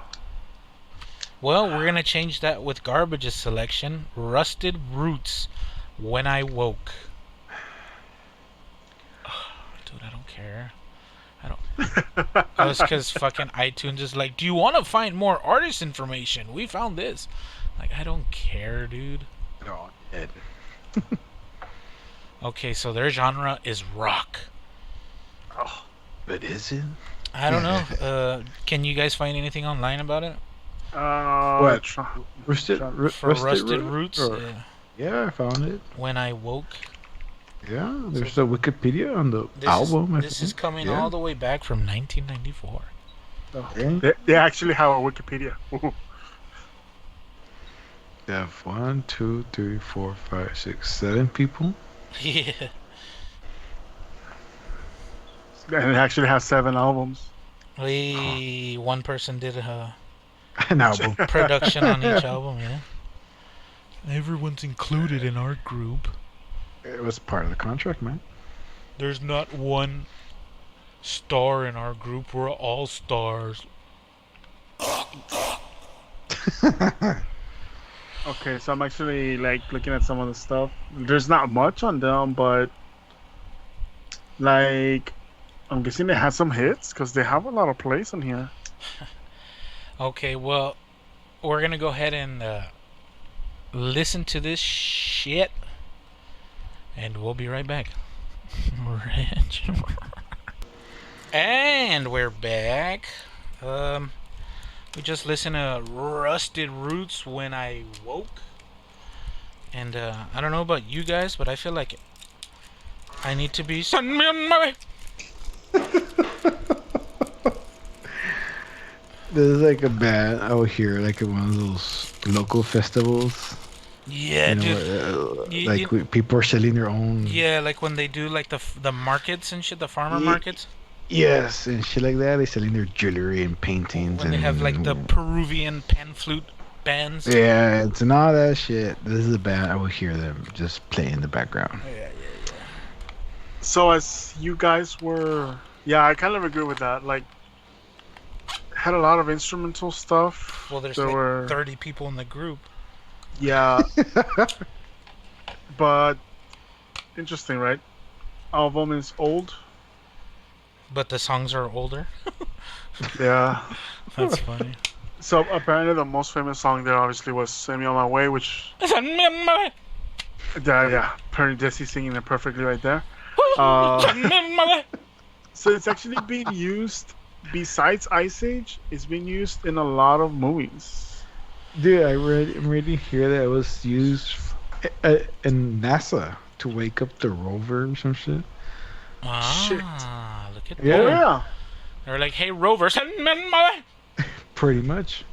B: Well, we're gonna change that with Garbage's selection. Rusted Roots. When I Woke. Dude, I don't care. That's because fucking iTunes is like, do you want to find more artist information? We found this. Like, I don't care, dude.
D: Oh, Ed.
B: Okay, so their genre is rock.
C: Oh,
D: But is it?
B: I don't know. Can you guys find anything online about it?
C: what?
B: For Rusted Roots?
D: Or-
B: Yeah.
D: Yeah, I found it.
B: When I Woke.
D: Yeah, there's a Wikipedia on the album.
B: This is coming all the way back from 1994.
D: Okay.
C: They actually have a Wikipedia.
D: They have 1, 2, 3, 4, 5, 6, 7 people.
B: Yeah.
C: And it actually has 7 albums.
B: One person did
D: An album.
B: production on each album, yeah. Everyone's included in our group.
D: It was part of the contract, man.
B: There's not one Star in our group, we're all stars.
C: Okay, so I'm actually like looking at some of the stuff. There's not much on them, but like I'm guessing they had some hits because they have a lot of plays on here.
B: Okay, well, we're gonna go ahead and listen to this shit, and we'll be right back. And we're back. We just listened to Rusted Roots When I Woke. And I don't know about you guys, but I feel like I need to be send me on my way.
D: There's like a band out here, like at one of those local festivals.
B: Yeah,
D: You know,
B: dude.
D: people are selling their own.
B: Yeah, like when they do like the markets and shit, the farmer
D: Ye-
B: markets.
D: Yes, and shit like that. They're selling their jewelry and paintings.
B: When they have like the Peruvian pan flute bands.
D: Yeah, it's and all that shit. This is a band. I will hear them just play in the background.
B: Yeah.
C: So as you guys were, yeah, I kind of agree with that. Like, had a lot of instrumental stuff.
B: Well, there's
C: there
B: like
C: were
B: 30 people in the group.
C: Yeah, but interesting, right? Album is old.
B: But the songs are older.
C: Yeah.
B: That's funny.
C: So apparently the most famous song there obviously was "Send Me on My Way," which
B: Send me on my way.
C: yeah, apparently Jesse's singing it perfectly right there.
B: Send me on my way.
C: So it's actually being used besides Ice Age. It's being used in a lot of movies.
D: Dude, I'm ready to hear that it was used in NASA to wake up the rover or some shit.
B: Ah, look at
D: Yeah.
C: Oh
B: that.
C: yeah,
B: They're like, hey, Rover, send me on my way.
D: Pretty much.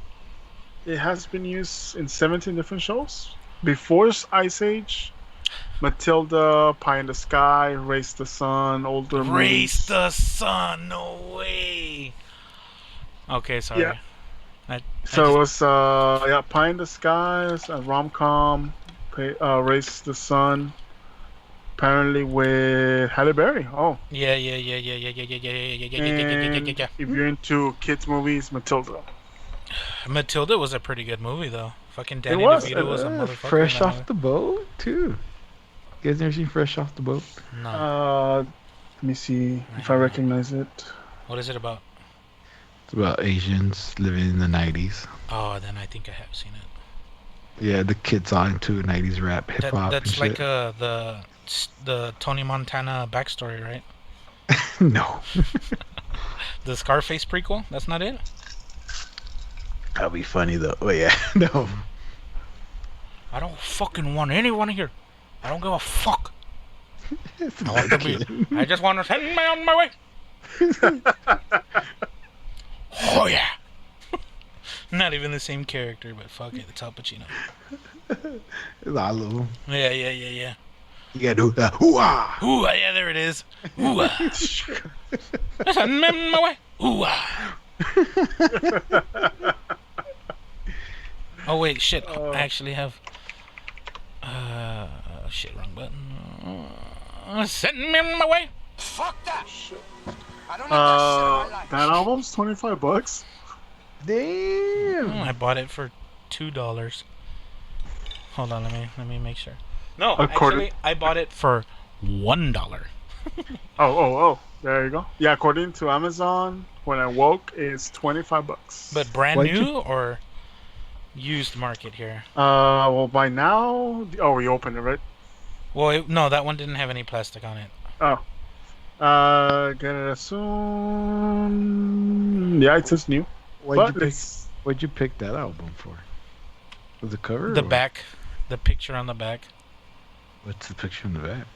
C: it has been used in 17 different shows. Before Ice Age, Matilda, Pie in the Sky, Race the Sun, older
B: Race
C: movies.
B: the sun. No way. Okay, sorry.
C: Yeah.
B: I
C: So it
B: just-
C: was Pie in the Sky, a rom-com, Race the Sun, apparently with Halle Berry. Oh,
B: Yeah.
C: and if you're into kids movies, Matilda.
B: Matilda was a pretty good movie, though. Fucking Danny
C: was,
B: DeVito was a motherfucker.
D: Fresh
B: in that
D: off the boat too. You guys never seen Fresh Off the Boat?
B: movie. No.
C: Let me see if I recognize it.
B: What is it about?
D: It's about Asians living in the 90s.
B: Oh, then I think I have seen it.
D: Yeah, the kids all into 90s rap, hip hop.
B: That's
D: and
B: like
D: shit.
B: the Tony Montana backstory, right?
D: No.
B: The Scarface prequel. That's not it.
D: That'll be funny though. Oh yeah, no.
B: I don't fucking want anyone here. I don't give a fuck.
D: It's
B: I want to be. I just want to send me on my way. Oh yeah. Not even the same character, but fuck it, it's Al Pacino.
D: It's all of them.
B: Yeah.
D: You gotta do that. Hoo-ah!
B: Ooh, yeah, there it is. Ooh, send me on my way. Ooh. Oh wait, shit. I actually have. Shit, wrong button. Send me on my way.
E: Fuck that shit. I don't need that shit in my life.
C: That album's $25.
D: Damn.
B: I bought it for $2. Hold on, let me make sure. No,
C: According-
B: actually, I bought it for $1.
C: Oh, there you go. Yeah, according to Amazon, When I Woke is $25.
B: But brand
D: Why'd
B: new
D: you-
B: or used market here?
C: Well, by now, we opened it, right?
B: Well, no, that one didn't have any plastic on it.
C: Oh. Gonna assume. Yeah, it says new.
D: Why'd
C: But
D: you pick that album for? For the cover?
B: The
D: or what?
B: back, the picture on the back,
D: What's the picture in the back?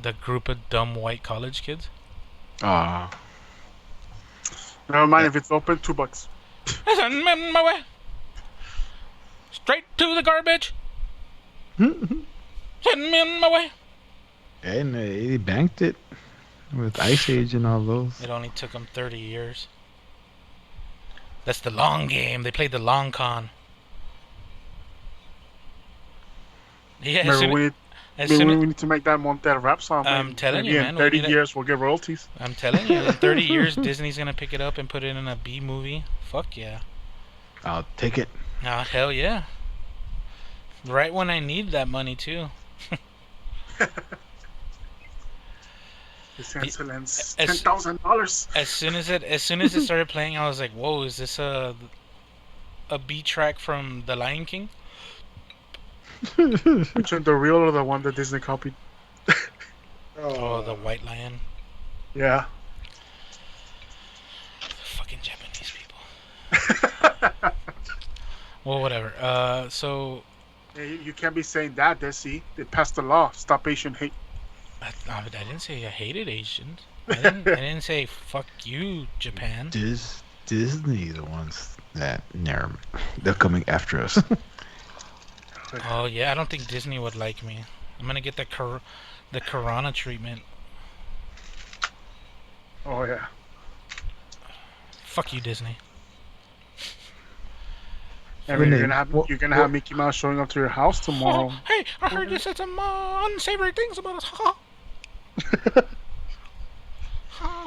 B: the group of dumb white college kids.
D: Ah.
C: never mind if it's open, $2.
B: Send me on my way. Straight to the garbage. Send me on my way.
D: And he banked it with Ice Age and all those.
B: It only took them 30 years. That's the long game. They played the long con. Yeah,
C: Remember
B: As
C: Maybe
B: soon
C: we
B: as,
C: need to make that Montero rap song.
B: I'm telling you,
C: Maybe
B: man,
C: in
B: we
C: 30
B: need it.
C: years we'll get royalties.
B: I'm telling you, in 30 years, Disney's gonna pick it up and put it in a B movie. Fuck yeah.
D: I'll take it.
B: Ah, hell yeah. Right when I need that money too.
C: His Excellence,
B: as-
C: $10,000.
B: As soon as it started playing, I was like, "Whoa, is this a B track from The Lion King?"
C: Which one, the real or the one that Disney copied?
B: Oh, the White Lion.
C: Yeah.
B: Fucking Japanese people. Well, whatever. So
C: Hey, you can't be saying that, Desi. They passed the law. Stop Asian hate.
B: I didn't say I hated Asians. I didn't say fuck you, Japan.
D: Disney, the ones that they're coming after us.
B: Oh yeah, I don't think Disney would like me. I'm gonna get the Corona treatment.
C: Oh, yeah.
B: Fuck you, Disney.
C: I mean,
D: Renee,
C: you're gonna have Mickey Mouse showing up to your house tomorrow.
B: Oh, hey, I heard you said some unsavory things about us.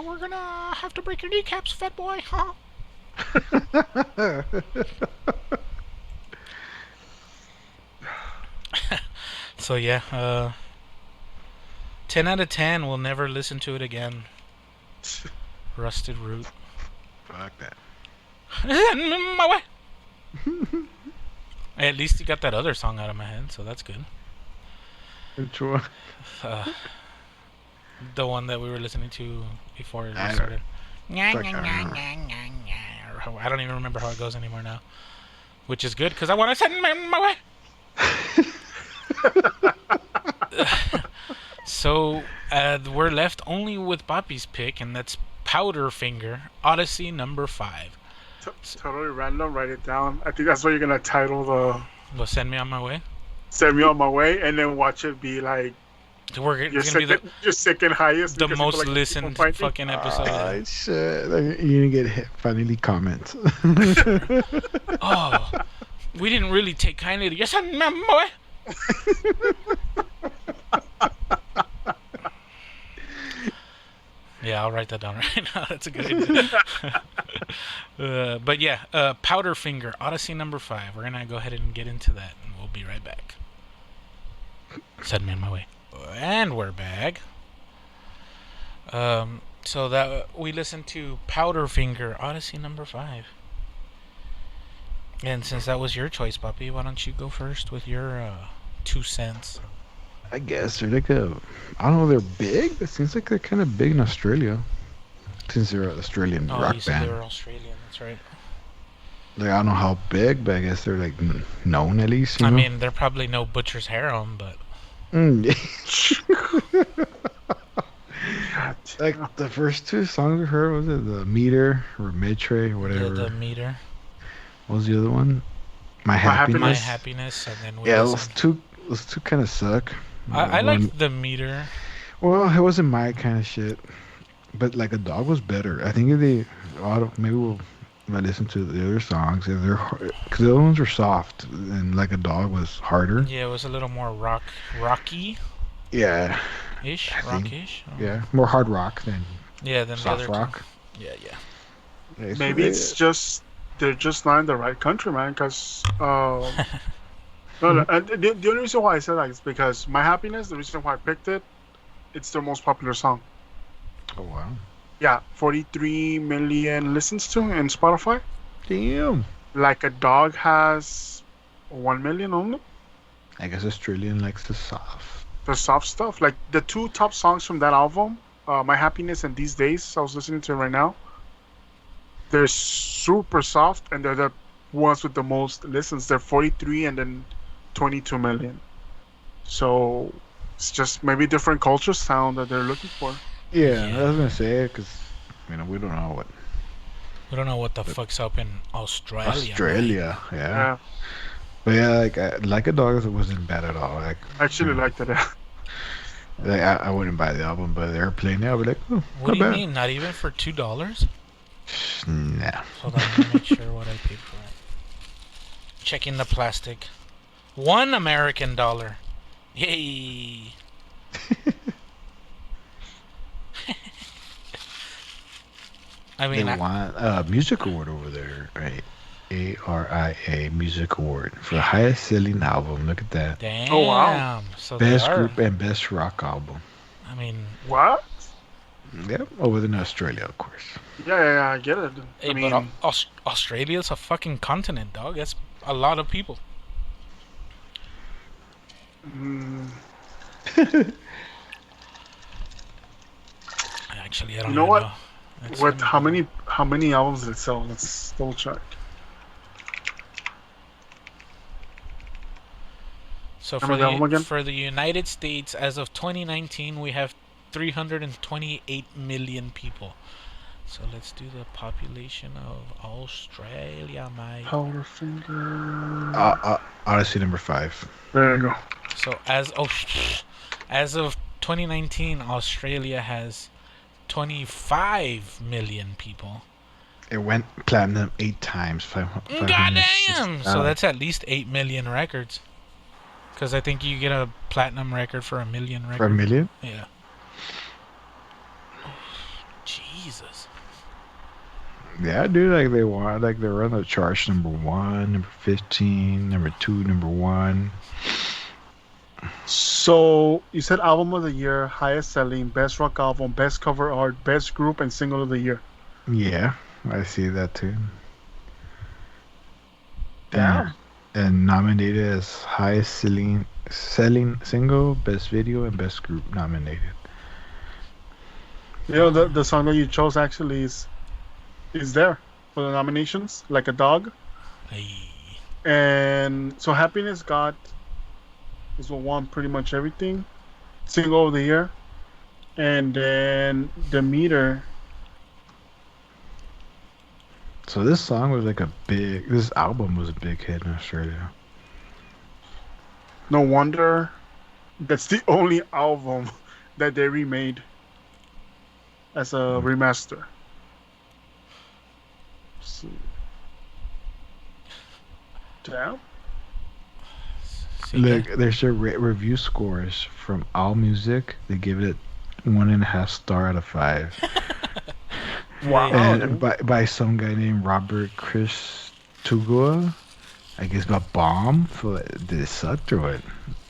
B: We're gonna have to break your kneecaps, fat boy. So yeah, 10 out of 10. We'll never listen to it again. Rusted Root.
D: Fuck that.
B: My way. At least you got that other song out of my head, so that's good.
D: Which one?
B: The one that we were listening to before we
D: I
B: started.
D: Fuck, I
B: I don't even remember how it goes anymore now. Which is good, because I want to send my way. So, we're left only with Boppy's pick, and that's Powderfinger, Odyssey number 5.
C: Totally random. Write it down. I think that's what you're gonna title the
B: Well, Send Me On My Way.
C: "Send Me On My Way," and then watch it be like
B: It's gonna be
C: your second highest.
B: the
C: because people,
B: most
C: like,
B: listened
C: people find it.
B: fucking episode.
D: Oh, shit. You're gonna get hit, finally comments.
B: Oh, we didn't really take kindly to yes, my way. Yeah, I'll write that down right now. That's a good idea. But yeah, Powderfinger, Odyssey number 5. We're gonna go ahead and get into that, and we'll be right back. Send me on my way. And we're back. So that we listened to Powderfinger, Odyssey number 5. And since that was your choice, Puppy, why don't you go first with your 2 cents?
D: I guess they're like I don't know, they're big. It seems like they're kind of big in Australia. Since they're an Australian
B: Oh,
D: rock
B: you said
D: band.
B: they were Australian. That's right.
D: Like, I don't know how big, but I guess they're like known at least. You
B: I
D: know?
B: mean, they're probably no Butcher's Harem, but
D: like the first 2 songs we heard, was it the Meter or Mid-Tray or whatever?
B: the meter,
D: What was the other one? My Happiness.
B: my happiness, and then we
D: Yeah,
B: listened.
D: those two kind of suck.
B: I
D: One-
B: like the meter.
D: Well, it wasn't my kind of shit, but like a dog was better. I think if maybe we'll listen to the other songs, and because the other ones were soft, and like a dog was harder.
B: Yeah, it was a little more rocky-ish,
D: Yeah, I think-
B: rockish.
D: yeah, more hard rock than
B: Yeah, than the
D: soft
B: other
D: rock.
B: two. Yeah.
D: Yeah, so
C: Maybe
D: they-
C: it's just they're just not in the right country, man. Because no, the only reason why I said that is because My Happiness. The reason why I picked it, it's their most popular song.
D: Oh wow!
C: Yeah, 43 million listens to in Spotify.
D: Damn.
C: Like a Dog has 1 million only.
D: I guess Australian likes the soft.
C: The soft stuff, like the 2 top songs from that album, My Happiness and These Days. I was listening to it right now. They're super soft, and they're the ones with the most listens. They're 43 and then 22 million. So it's just maybe different culture sound that they're looking for.
D: Yeah,
B: Yeah.
D: I was gonna say it because we don't know what
B: We don't know what the fuck's up in Australia.
D: Australia. Yeah.
C: Yeah,
D: But yeah, like a dog wasn't bad at all. Like,
C: I actually liked it.
D: I wouldn't buy the album, but they're playing it. I was like, oh,
B: What
D: not
B: do you
D: bad.
B: mean? Not even for $2?
D: Nah.
B: Hold on, let me make sure what I paid for it. Checking the plastic. $1 American. Yay! I
D: They
B: mean,
D: won a music award over there, right? ARIA Music Award for highest selling album. Look at that.
B: damn.
C: Oh, wow.
B: So they
D: Best
B: are.
D: group and best rock album.
B: I mean,
C: What?
D: Yep, over in Australia, of course.
C: Yeah, I get it.
B: hey,
C: I mean,
B: but Australia's a fucking continent, dog. That's a lot of people.
C: mm,
B: Actually, I don't
C: you know
B: even
C: what?
B: know. That's
C: What? How many albums did it sell? Let's double check.
B: So
C: Remember the album again?
B: for the United States, as of 2019, we have 328 million people. So let's do the population of Australia, mate.
C: Powderfinger.
D: Odyssey number 5.
C: There you go.
B: So as of 2019, Australia has 25 million people.
D: It went platinum 8 times.
B: Goddamn! So that's at least 8 million records. Because I think you get a platinum record for a million records.
D: For a million?
B: Yeah. Jesus.
D: Yeah, dude, like they want, like they're on the charts number 1, number 15, number 2, number 1.
C: So you said album of the year, highest selling, best rock album, best cover art, best group, and single of the year.
D: Yeah, I see that too.
C: Damn.
D: And nominated as highest selling single, best video, and best group nominated.
C: You know the song that you chose actually is there for the nominations, like a dog.
B: Hey.
C: And so Happiness got is what won pretty much everything. Single of the year. And then The Meter.
D: So this song was like this album was a big hit in Australia.
C: No wonder that's the only album that they remade as a remaster. So, damn.
B: See
D: Look,
B: that?
D: there's their review scores from AllMusic. They give it 1.5 star out of 5.
C: Wow.
D: And by some guy named Robert Chris Tugua, I guess about bomb. So did it suck or what?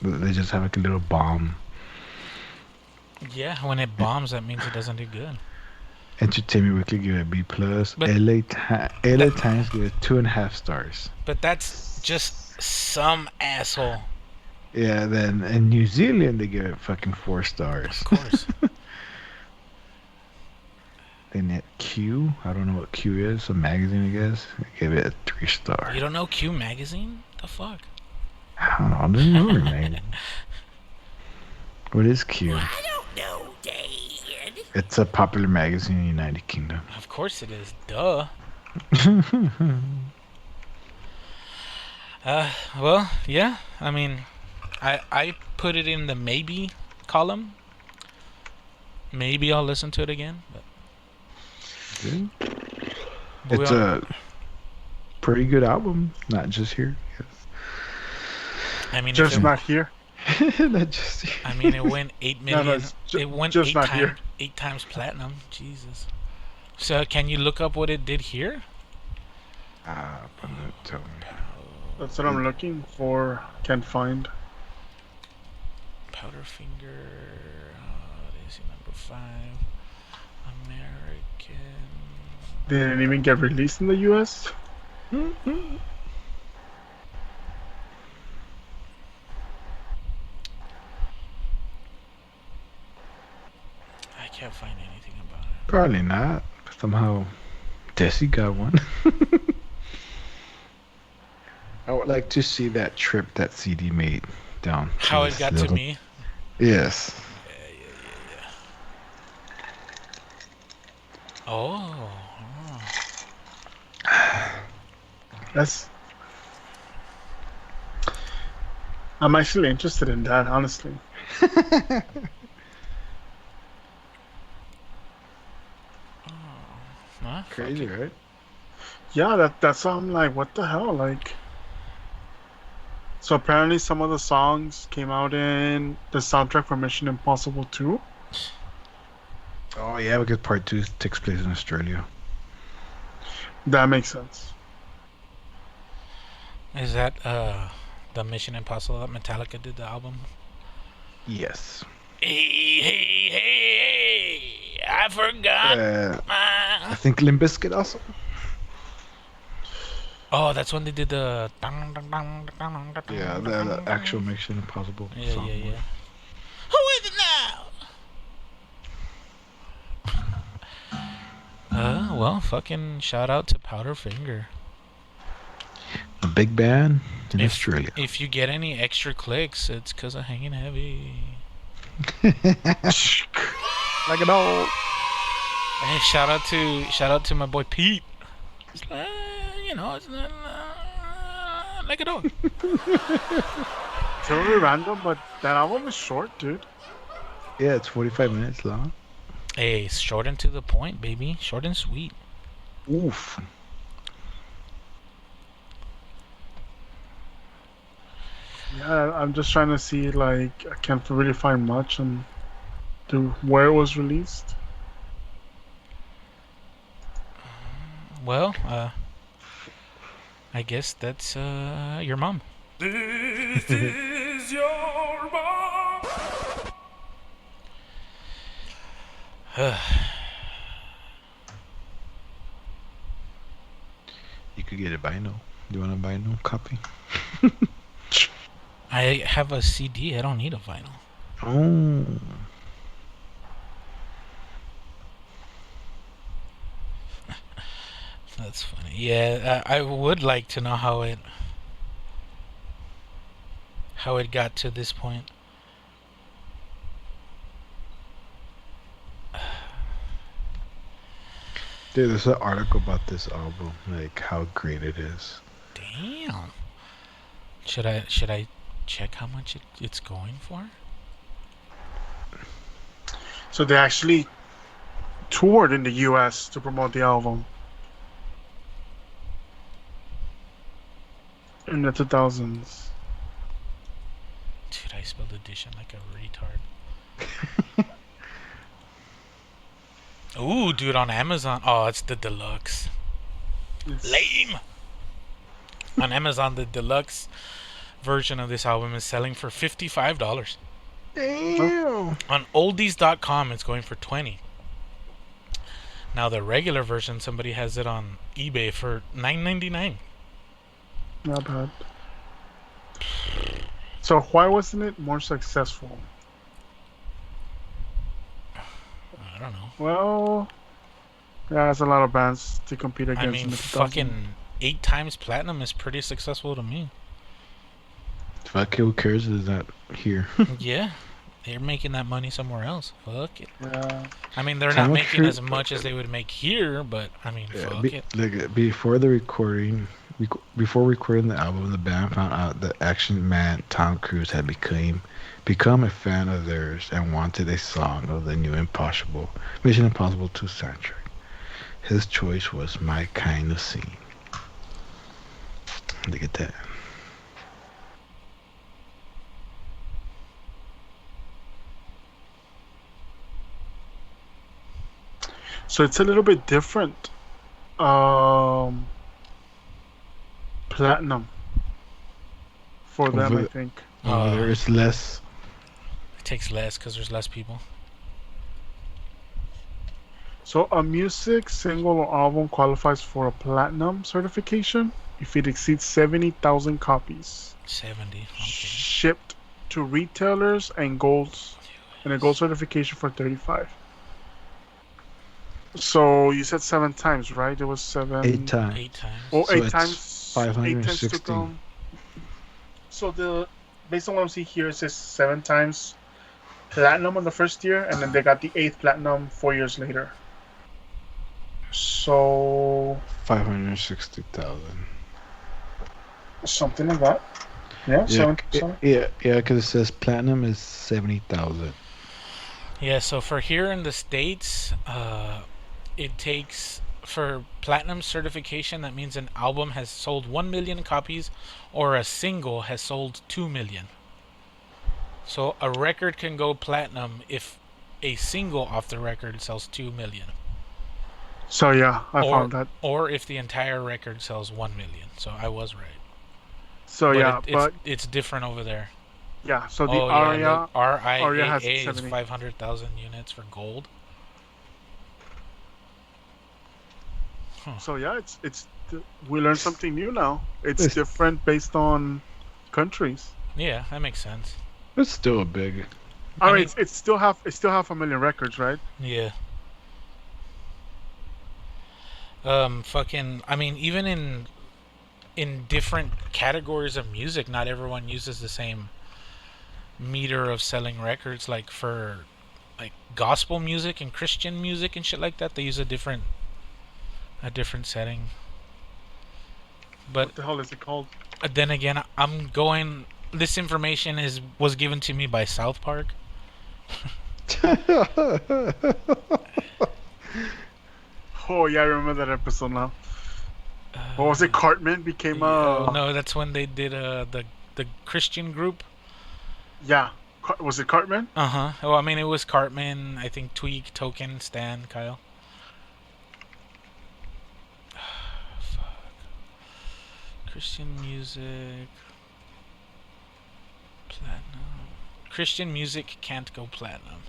D: They just have like a little bomb.
B: Yeah, when it bombs, that means it doesn't do good.
D: Entertainment Weekly give it a B plus.
B: But
D: LA Times give it 2.5 stars.
B: But that's just some asshole.
D: Yeah, then in New Zealand they give it fucking 4 stars.
B: Of course.
D: Then at Q, I don't know what Q is, a magazine I guess. They give it a 3 star.
B: You don't know Q Magazine? The fuck?
D: I don't know, I don't know magazine. What is Q?
E: I don't know, Dad.
D: It's a popular magazine in the United Kingdom.
B: Of course it is. Duh. Well, yeah. I mean, I put it in the maybe column. Maybe I'll listen to it again. But
D: It's a pretty good album, not just here.
B: I mean,
C: Just
B: if it,
C: not here.
D: Not just here.
B: I mean, it went 8 million.
C: it's
B: it went
C: just
B: 8
C: not
B: times.
C: here.
B: 8 times platinum. Jesus. So can you look up what it did here?
D: But tell me.
C: That's what I'm looking for. Can't find.
B: Powderfinger. This is number 5. American.
C: Didn't even get released in the US.
B: I can't find anything about it.
D: Probably not. Somehow, Desi got one. I would like to see that trip that CD made down.
B: How it
D: this
B: got to
D: little-
B: me?
D: Yes.
B: Oh.
C: That's. I'm actually interested in that, honestly.
B: Huh?
D: Crazy,
B: Fuck it.
D: right?
C: Yeah, that's why I'm like, what the hell? Like, So apparently, some of the songs came out in the soundtrack for Mission Impossible 2.
D: Oh yeah, because part 2 takes place in Australia.
C: That makes sense.
B: Is that the Mission Impossible that Metallica did the album?
D: Yes.
B: Hey! I forgot.
D: I think Limp Bizkit also.
B: Oh, that's when they did the.
D: Yeah, the actual Mission Impossible song.
B: Yeah. Who is it now? Well, fucking shout out to Powderfinger.
D: A big band in Australia.
B: If you get any extra clicks, it's because of Hanging Heavy.
D: Like an old.
B: Hey, shout out to my boy Pete. It's it's like a dog.
C: Totally random, but that album is short, dude.
D: Yeah, it's 45 minutes long.
B: Hey, it's short and to the point, baby. Short and sweet.
D: Oof.
C: Yeah, I'm just trying to see, like, I can't really find much on where it was released.
B: Well, I guess that's your mom.
A: This is your mom.
D: You could get a vinyl. Do you want a vinyl copy?
B: I have a CD. I don't need a vinyl.
D: Oh.
B: That's funny. Yeah, I would like to know how it got to this point.
D: Dude, there's an article about this album, like how great it is.
B: Damn. Should I check how much it's going for?
C: So they actually toured in the US to promote the album in the 2000s.
B: Dude, I spelled edition like a retard. Ooh, dude, on Amazon. Oh, it's the deluxe. Lame. On Amazon, the deluxe version of this album is selling for $55.
D: Damn.
B: On oldies.com, it's going for $20. Now the regular version, somebody has it on eBay for $9.99.
C: Not bad. So why wasn't it more successful?
B: I don't know.
C: Well, yeah, there's a lot of bands to compete against.
B: I mean,
C: in the 2000s.
B: fucking 8 times platinum is pretty successful to me.
D: Fuck, who cares? Is that here?
B: Yeah, they're making that money somewhere else. Fuck it.
C: Yeah.
B: I mean, they're not making as much as they would make here, but I mean, fuck it.
D: Like before recording the album, the band found out that action man Tom Cruise had become a fan of theirs and wanted a song of the new Mission Impossible 2 soundtrack. His choice was My Kind of Scene. Look at that.
C: So it's a little bit different. Platinum for them, I think.
D: There is less.
B: It takes less because there's less people.
C: So a music single or album qualifies for a platinum certification if it exceeds 70,000 copies
B: 70. Okay.
C: shipped to retailers, and a gold certification for 35. So you said 7 times, right? It was 7.
D: 8 times.
B: 8 times.
C: Oh,
D: So
C: 8
D: it's
C: times.
D: 560.
C: 8 times to come. So based on what I'm seeing here, it says 7 times platinum on the first year, and then they got the 8th platinum 4 years later. So
D: 560,000.
C: something like that. Yeah,
D: Yeah, because it says platinum is 70,000.
B: Yeah, so for here in the States, it takes for platinum certification, that means an album has sold 1 million copies or a single has sold 2 million. So a record can go platinum if a single off the record sells 2 million.
C: So yeah, I found that.
B: Or if the entire record sells 1 million. So I was right.
C: So
B: But
C: yeah, but
B: it's different over there.
C: yeah. So the
B: Oh yeah, look,
C: Aria has
B: RIAA is
C: 70.
B: 500,000 units for gold.
C: So yeah, we learned something new now. It's
D: It's-
C: different based on countries.
B: Yeah, that makes sense.
D: It's still big.
C: All
B: I
C: right,
B: mean-
C: it's still half a million records, right?
B: Yeah. Fucking. I mean, even in different categories of music, not everyone uses the same meter of selling records. Like for like gospel music and Christian music and shit like that, they use a different setting. But
C: What the hell is it called?
B: then again, I'm going. This information was given to me by South Park.
C: Oh yeah, I remember that episode now. What was it? Cartman became
B: Oh, no, that's when they did the Christian group.
C: Yeah, was it Cartman?
B: Well, I mean, it was Cartman, I think Tweak, Token, Stan, Kyle. Fuck. Christian music. Platinum. Christian music can't go platinum.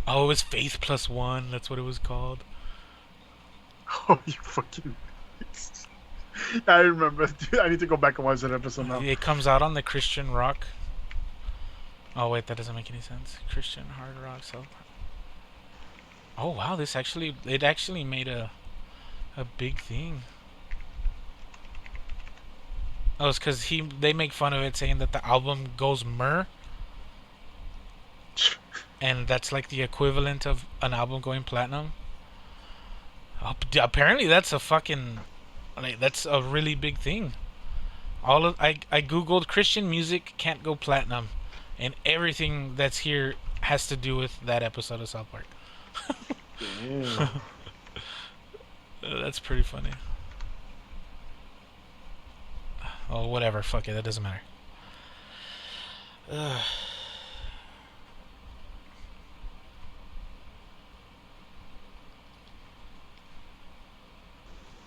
B: Oh, it was Faith Plus One. That's what it was called.
C: Oh, you fucking. I remember. Dude, I need to go back and watch that episode now.
B: It comes out on the Christian rock. Oh wait, that doesn't make any sense. Christian hard rock. So. Oh wow, it actually made a big thing. Oh, it's because they make fun of it, saying that the album goes myrrh, and that's like the equivalent of an album going platinum. Apparently, that's that's a really big thing. I googled Christian music can't go platinum, and everything that's here has to do with that episode of South Park.
D: Damn.
B: That's pretty funny. Oh, whatever. Fuck it. That doesn't matter. Ugh.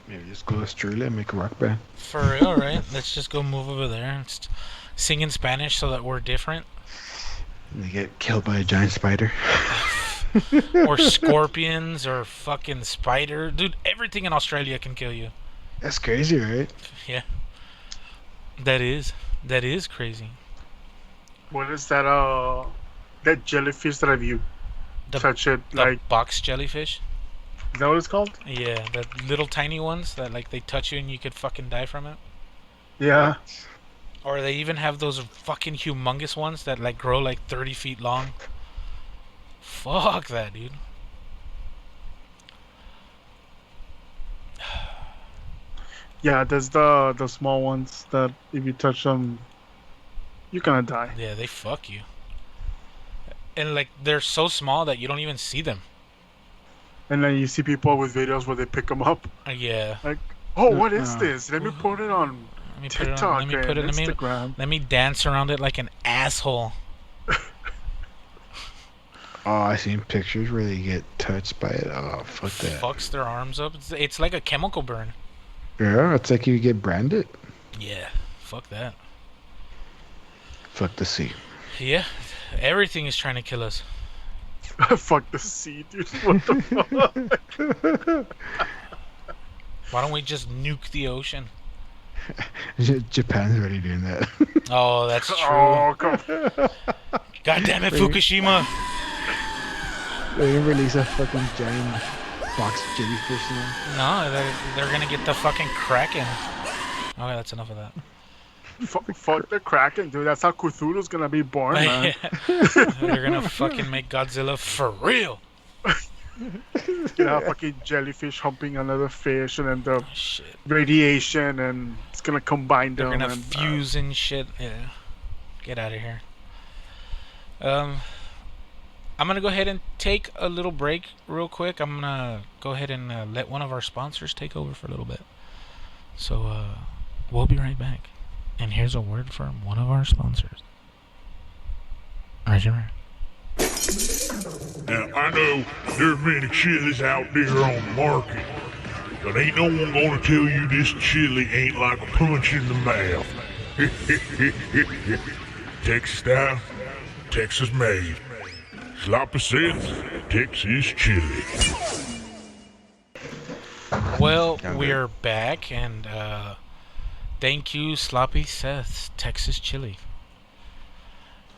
D: Maybe just go to Australia and make a rock band.
B: For real, right? Let's just go move over there and sing in Spanish so that we're different.
D: And they get killed by a giant spider.
B: Or scorpions or fucking spider. Dude, everything in Australia can kill you.
D: That's crazy, right?
B: Yeah. That is crazy.
C: What is that? That jellyfish that have you
B: The,
C: touch it
B: the
C: like?
B: box jellyfish.
C: Is that what it's called?
B: Yeah, the little tiny ones that like they touch you and you could fucking die from it.
C: Yeah.
B: Or they even have those fucking humongous ones that like grow like 30 feet long. Fuck that, dude.
C: Yeah, there's the small ones that if you touch them, you're gonna die.
B: Yeah, they fuck you. And like they're so small that you don't even see them.
C: And then you see people with videos where they pick them up.
B: Yeah.
C: Like, oh, what is
D: Uh-uh.
C: this? Let me put it on
B: Let me put it
C: TikTok
B: on. Let me put it.
C: and Instagram.
B: Let me dance around it like an asshole.
D: Oh, I seen pictures where they get touched by it. Oh, fuck that.
B: Fucks their arms up. It's like a chemical burn.
D: Yeah, it's like you get branded.
B: Yeah. Fuck that.
D: Fuck the sea.
B: Yeah. Everything is trying to kill us.
C: Fuck the sea, dude. What the fuck?
B: Why don't we just nuke the ocean?
D: Japan's already doing that.
B: Oh, that's true.
C: Oh, come.
B: God damn it, Fukushima.
D: They didn't release a fucking giant box jellyfish now.
B: No, they're gonna get the fucking Kraken. Okay, that's enough of that.
C: Fuck the Kraken, dude. That's how Cthulhu's gonna be born, man.
B: They're gonna fucking make Godzilla for real.
C: You know, fucking jellyfish humping another fish, and then the
B: Shit.
C: radiation, and it's gonna combine
B: They're
C: them.
B: gonna
C: and,
B: fuse and shit. Yeah. Get out of here. I'm gonna go ahead and take a little break real quick. I'm gonna go ahead and let one of our sponsors take over for a little bit. So we'll be right back. And here's a word from one of our sponsors. Roger.
A: Now, I know there are many chilies out there on the market, but ain't no one gonna tell you this chili ain't like a punch in the mouth. Texas style, Texas made. Sloppy Seth, Texas chili.
B: Well, we're back, and thank you, Sloppy Seth's Texas Chili.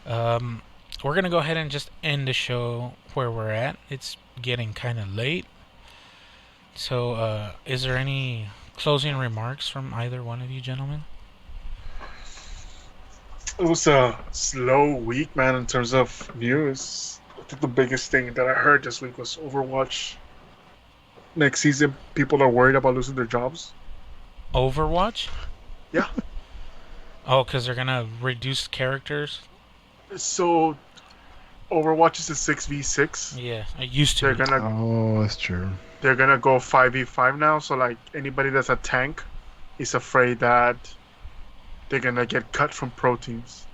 B: We're gonna go ahead and just end the show where we're at. It's getting kind of late. So, is there any closing remarks from either one of you gentlemen?
C: It was a slow week, man, in terms of news. I think the biggest thing that I heard this week was Overwatch. Next season, people are worried about losing their jobs.
B: Overwatch?
C: Yeah.
B: Oh, because they're gonna reduce characters?
C: So, Overwatch is a 6v6.
B: Yeah, I used to.
C: They're gonna
D: Oh, that's true.
C: they're gonna go 5v5 now. So like anybody that's a tank is afraid that they're gonna get cut from pro teams.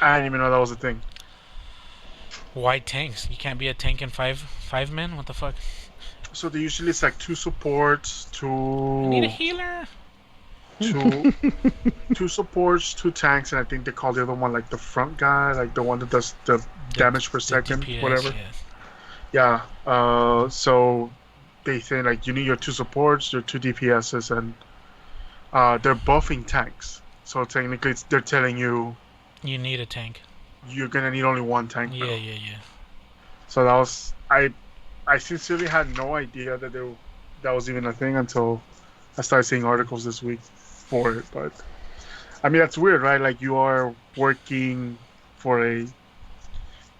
C: I didn't even know that was a thing.
B: Why tanks? You can't be a tank in five men? What the fuck?
C: So they usually it's like 2 supports,
B: I need a
C: 2
B: healer.
C: two 2 supports, 2 tanks, and I think they call the other one like the front guy, like the one that does the damage per second,
B: DPS,
C: whatever.
B: Yeah.
C: Yeah. So they say like you need your 2 supports, your 2 DPSs, and they're buffing tanks. So technically, they're telling you
B: You need a tank.
C: you're gonna need only 1 tank. now.
B: Yeah.
C: So that was I sincerely had no idea that that was even a thing until I started seeing articles this week for it. But I mean that's weird, right? Like you are working for a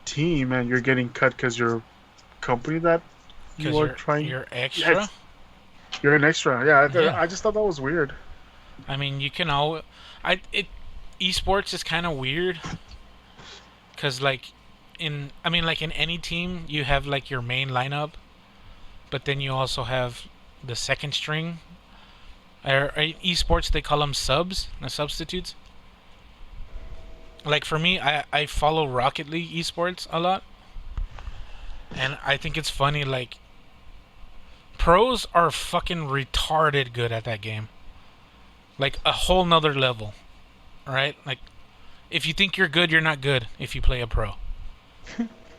C: team and you're getting cut because you're a company that you are trying.
B: You're extra.
C: Yes. You're an extra. Yeah,
B: Yeah.
C: I just thought that was weird.
B: I mean, you can esports is kind of weird, cause like in any team you have like your main lineup, but then you also have the second string. Or in esports they call them subs, the substitutes. Like for me, I follow Rocket League esports a lot, and I think it's funny. Like pros are fucking retarded good at that game. Like a whole nother level, right? Like if you think you're good, you're not good if you play a pro.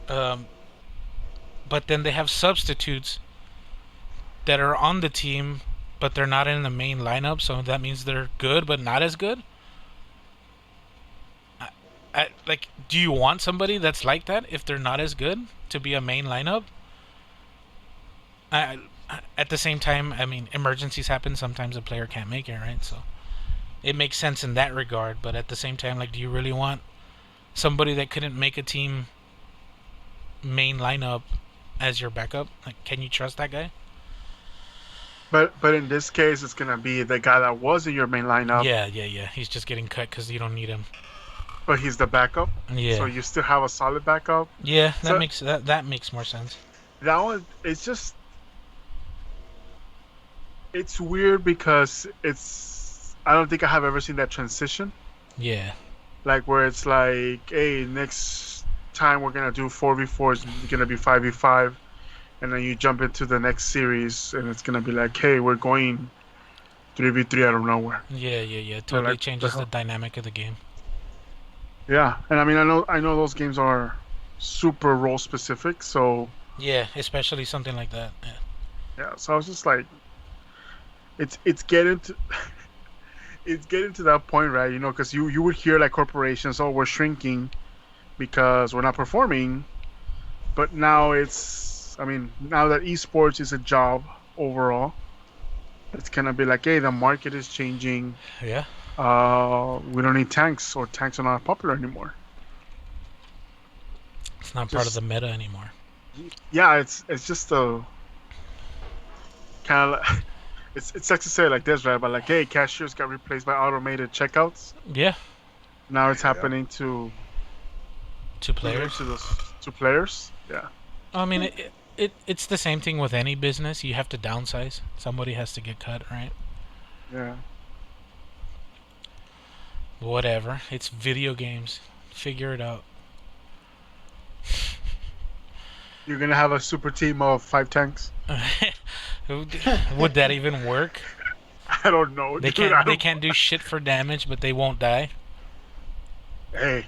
B: But then they have substitutes that are on the team, but they're not in the main lineup, so that means they're good but not as good. Like, do you want somebody that's like that if they're not as good to be a main lineup? At the same time, I mean, emergencies happen. Sometimes a player can't make it, right? So it makes sense in that regard. But at the same time, like, do you really want somebody that couldn't make a team main lineup as your backup? Like, can you trust that guy?
C: But in this case, it's gonna be the guy that was in your main lineup.
B: Yeah. He's just getting cut because you don't need him.
C: But he's the backup.
B: Yeah.
C: So you still have a solid backup.
B: Yeah,
C: So-
B: that makes more sense.
C: That one, it's weird because I don't think I have ever seen that transition.
B: Yeah.
C: Like where it's like, hey, next time we're gonna do 4v4 is gonna be 5v5, and then you jump into the next series and it's gonna be like, hey, we're going 3v3 out of nowhere.
B: Yeah. Totally
C: like,
B: changes
C: the
B: the dynamic of the game.
C: Yeah, and I mean I know those games are super role specific, so
B: Yeah, especially something like that. Yeah.
C: yeah. So I was just like, it's getting to it's getting to that point, right? You know, because you would hear like corporations, oh, we're shrinking because we're not performing, but now I mean, now that esports is a job overall, it's gonna be like, hey, the market is changing.
B: Yeah.
C: We don't need tanks, or tanks are not popular anymore.
B: It's not part of the meta anymore.
C: Yeah, it's just a kind of it sucks to say it like this, right? But like, hey, cashiers got replaced by automated checkouts.
B: Yeah.
C: Now it's happening to
B: Two
C: limited
B: players.
C: to those 2 players. Yeah.
B: I mean, it's the same thing with any business. You have to downsize. Somebody has to get cut, right?
C: Yeah.
B: Whatever. It's video games. Figure it out.
C: You're gonna have a super team of 5 tanks.
B: Would that even work?
C: I don't know,
B: They
C: dude.
B: can't. They can't do shit for damage, but they won't die.
C: Hey,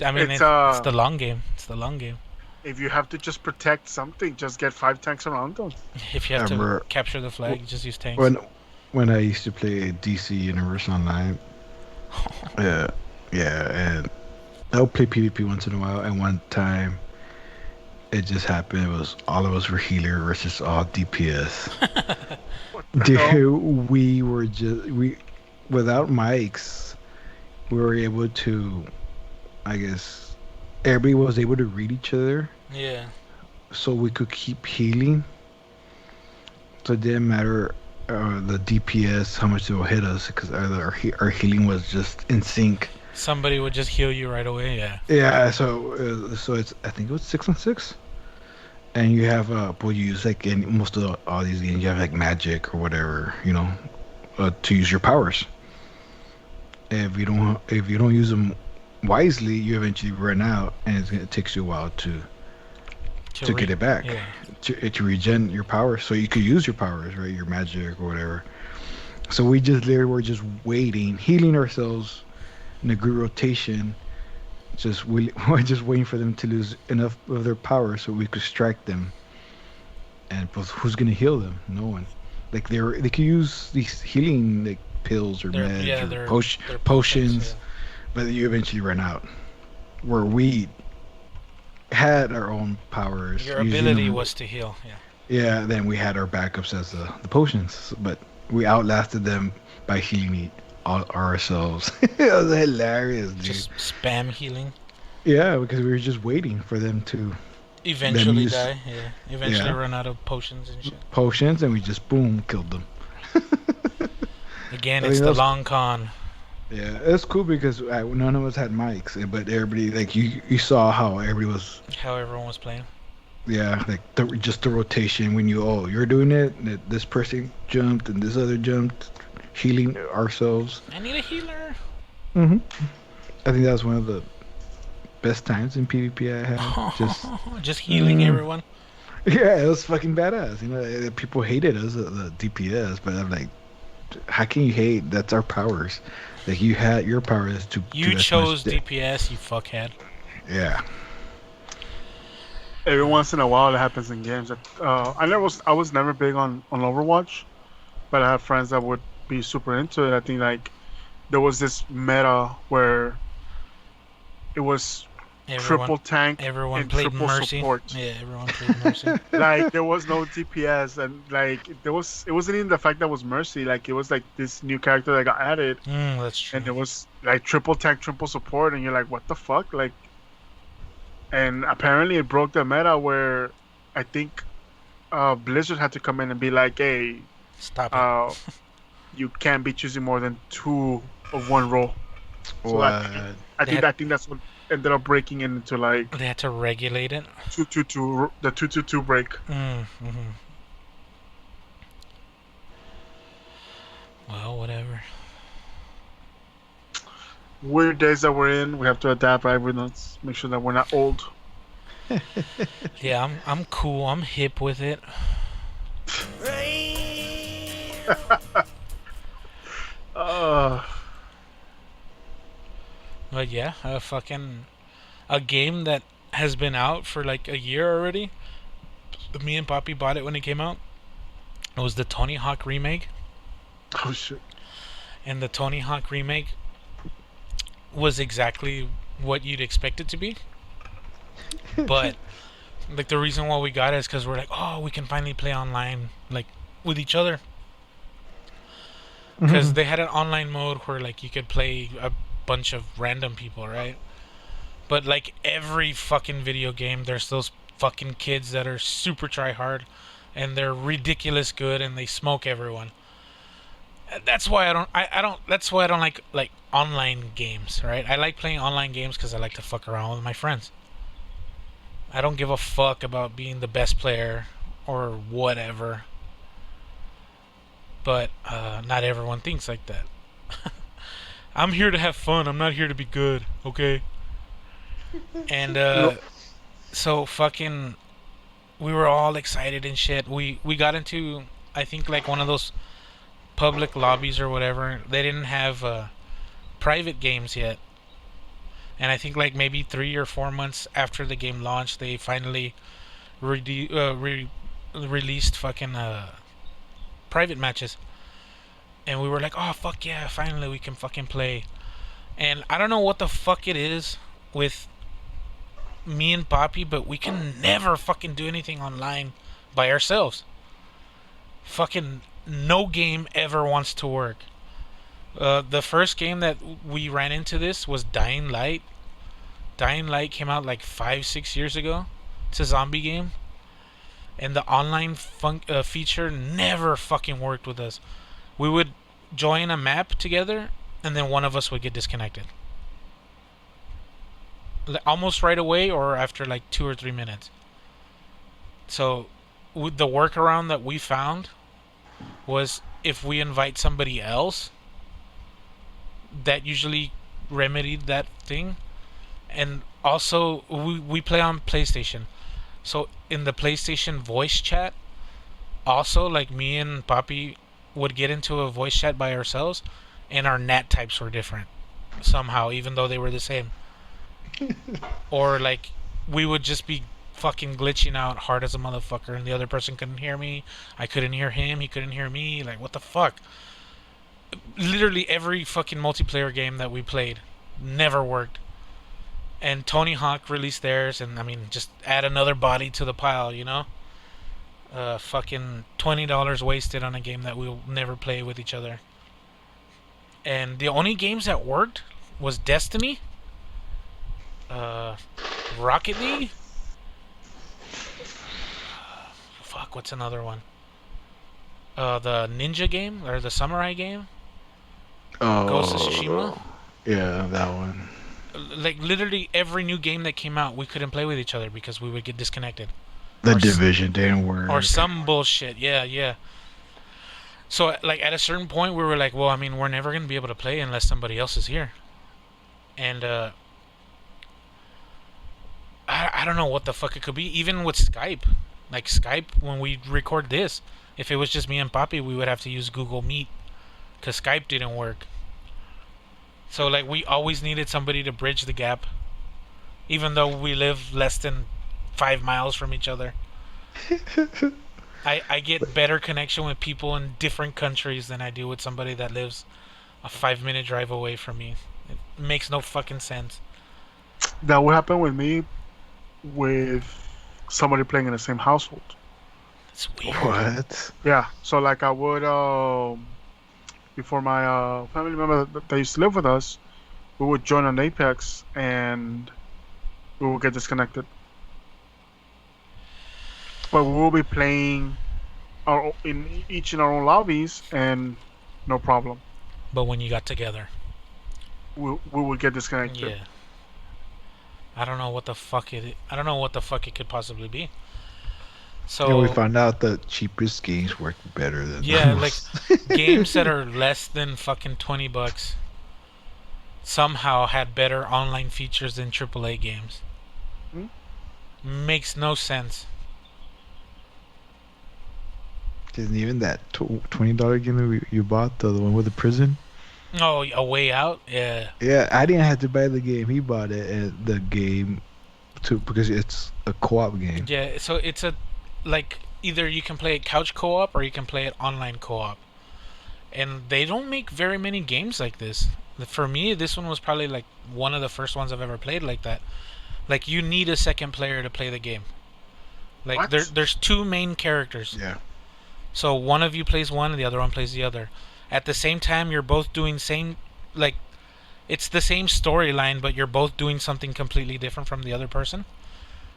B: I mean,
C: it's
B: it's the long game. It's the long game.
C: if you have to just protect something, just get 5 tanks around them.
B: If you have
D: I
B: to
D: remember
B: capture the flag, just use tanks.
D: when I used to play DC Universe Online. Yeah, and I would play PvP once in a while. And one time, it just happened. It was all of us were healer versus all DPS.
C: What the hell?
D: Dude, we without mics, we were able to, I guess, everybody was able to read each other,
B: Yeah.
D: so we could keep healing. So it didn't matter the DPS how much they will hit us because our healing was just in sync.
B: Somebody would just heal you right away. Yeah.
D: Yeah, so it's I think it was 6-on-6, and you have well you use like in most of all these games you have like magic or whatever to use your powers. If you don't use them wisely, you eventually run out, and it takes you a while to get it back,
B: Yeah.
D: to regen your powers, so you could use your powers, right, your magic or whatever. So we just literally were just waiting, healing ourselves in a good rotation, we're just waiting for them to lose enough of their power so we could strike them. And but who's gonna heal them? No one. Like they could use these healing like pills or
B: They're-
D: meds
B: yeah,
D: or
B: they're
D: potions,
B: yeah.
D: but you eventually run out. Where we had our own powers.
B: Your
D: using
B: ability
D: them-
B: was to heal. Yeah.
D: Yeah, then we had our backups as the potions, but we outlasted them by healing ourselves. It was hilarious, dude.
B: Just spam healing.
D: Yeah, because we were just waiting for them to
B: Eventually
D: use-
B: die. Yeah. Eventually
D: Yeah.
B: run out of potions and shit.
D: potions, and we just boom killed them.
B: Again,
D: I
B: it's
D: mean,
B: the
D: that's-
B: long con.
D: Yeah, it's cool because none of us had mics, but everybody like you saw how everybody was.
B: How everyone was playing.
D: Yeah, like just the rotation when you're doing it, that this person jumped and this other jumped, healing ourselves.
B: I need a healer.
D: I think that was one of the best times in PvP I had.
B: Just healing everyone.
D: Yeah, it was fucking badass. People hated us the DPS, but I'm like, how can you hate? That's our powers. Like you had your powers to.
B: You
D: do as
B: chose
D: much
B: DPS, you fuckhead.
D: Yeah.
C: Every once in a while, it happens in games. I was never big on Overwatch, but I have friends that would be super into it. I think like there was this meta where it was triple tank
B: Everyone
C: and
B: played
C: triple
B: Mercy.
C: support.
B: Yeah, everyone played Mercy.
C: Like there was no DPS, and like it wasn't even the fact that it was Mercy. Like it was like this new character that got added,
B: That's true.
C: and it was like triple tank, triple support, and you're like, what the fuck, like. And apparently it broke the meta where I think Blizzard had to come in and be like, hey,
B: Stop it.
C: you can't be choosing more than 2 of one role. So
D: What?
C: I think that's what ended up breaking into like
B: They had to regulate it.
C: 2-2-2, the 2-2-2 break.
B: Well, whatever.
C: Weird days that we're in, we have to adapt, right? Let's make sure that we're not old.
B: Yeah, I'm cool. I'm hip with it. But yeah, a game that has been out for like a year already. Me and Poppy bought it when it came out. It was the Tony Hawk remake,
C: Oh shit.
B: and the Tony Hawk remake was exactly what you'd expect it to be. But like the reason why we got it is because we're like, oh, we can finally play online like with each other. Because they had an online mode where like you could play a bunch of random people, right? But like every fucking video game, there's those fucking kids that are super try hard, and they're ridiculous good, and they smoke everyone. That's why I don't. That's why I don't like online games, right? I like playing online games because I like to fuck around with my friends. I don't give a fuck about being the best player or whatever. But not everyone thinks like that. I'm here to have fun. I'm not here to be good. Okay. And
C: No,
B: so fucking, we were all excited and shit. We got into, I think, like one of those public lobbies or whatever. They didn't have private games yet. And I think like maybe 3 or 4 months after the game launched, they finally released fucking private matches. And we were like, oh fuck yeah, finally we can fucking play. And I don't know what the fuck it is with me and Poppy, but we can never fucking do anything online by ourselves. Fucking no game ever wants to work. The first game that we ran into this was Dying Light. Dying Light came out like 5-6 years ago. It's a zombie game, and the online feature never fucking worked with us. We would join a map together, and then one of us would get disconnected. Almost right away, or after like 2 or 3 minutes. So, the workaround that we found was if we invite somebody else, that usually remedied that thing. And also, we play on PlayStation. So, in the PlayStation voice chat, also, like me and Papi would get into a voice chat by ourselves, and our nat types were different somehow, even though they were the same. Or, like, we would just be fucking glitching out hard as a motherfucker, and the other person couldn't hear me. I couldn't hear him. He couldn't hear me. Like, what the fuck? Literally every fucking multiplayer game that we played never worked. And Tony Hawk released theirs, and I mean, just add another body to the pile, you know? Fucking $20 wasted on a game that we'll never play with each other. And the only games that worked was Destiny, Rocket League. Fuck, what's another one? The ninja game or the samurai game, Ghost of Tsushima.
D: Yeah, that one.
B: Like literally every new game that came out, we couldn't play with each other because we would get disconnected.
D: The
B: Or
D: Division didn't work.
B: Or some bullshit. Yeah, yeah. So like at a certain point, we were like, well, I mean, we're never gonna be able to play unless somebody else is here. And I don't know what the fuck it could be. Even with Skype, like Skype, when we record this, if it was just me and Papi, we would have to use Google Meet because Skype didn't work. So like we always needed somebody to bridge the gap, even though we live less than 5 miles from each other. I get better connection with people in different countries than I do with somebody that lives a 5-minute drive away from me. It makes no fucking sense.
C: that would happen with me with somebody playing in the same household.
B: It's weird.
D: What?
C: Yeah, so like I would before my family member that used to live with us, we would join on Apex and we would get disconnected. But we will be playing in our own lobbies and no problem.
B: But when you got together,
C: We would get disconnected.
B: yeah. I don't know what the fuck I don't know what the fuck it could possibly be. So
D: And we found out the cheapest games work better than
B: yeah,
D: those.
B: like games that are less than fucking $20 somehow had better online features than AAA games.
C: Hmm?
B: Makes no sense.
D: Isn't even that $20 game that you bought, the one with the prison?
B: Oh, A Way Out? Yeah.
D: Yeah, I didn't have to buy the game. He bought it, and the game too, because it's a co-op game.
B: Yeah, so it's a like either you can play it couch co-op or you can play it online co-op. And they don't make very many games like this. For me, this one was probably like one of the first ones I've ever played like that. Like you need a second player to play the game. Like
C: What?
B: there's two main characters.
D: Yeah.
B: So one of you plays one and the other one plays the other. At the same time, you're both doing same like it's the same storyline, but you're both doing something completely different from the other person.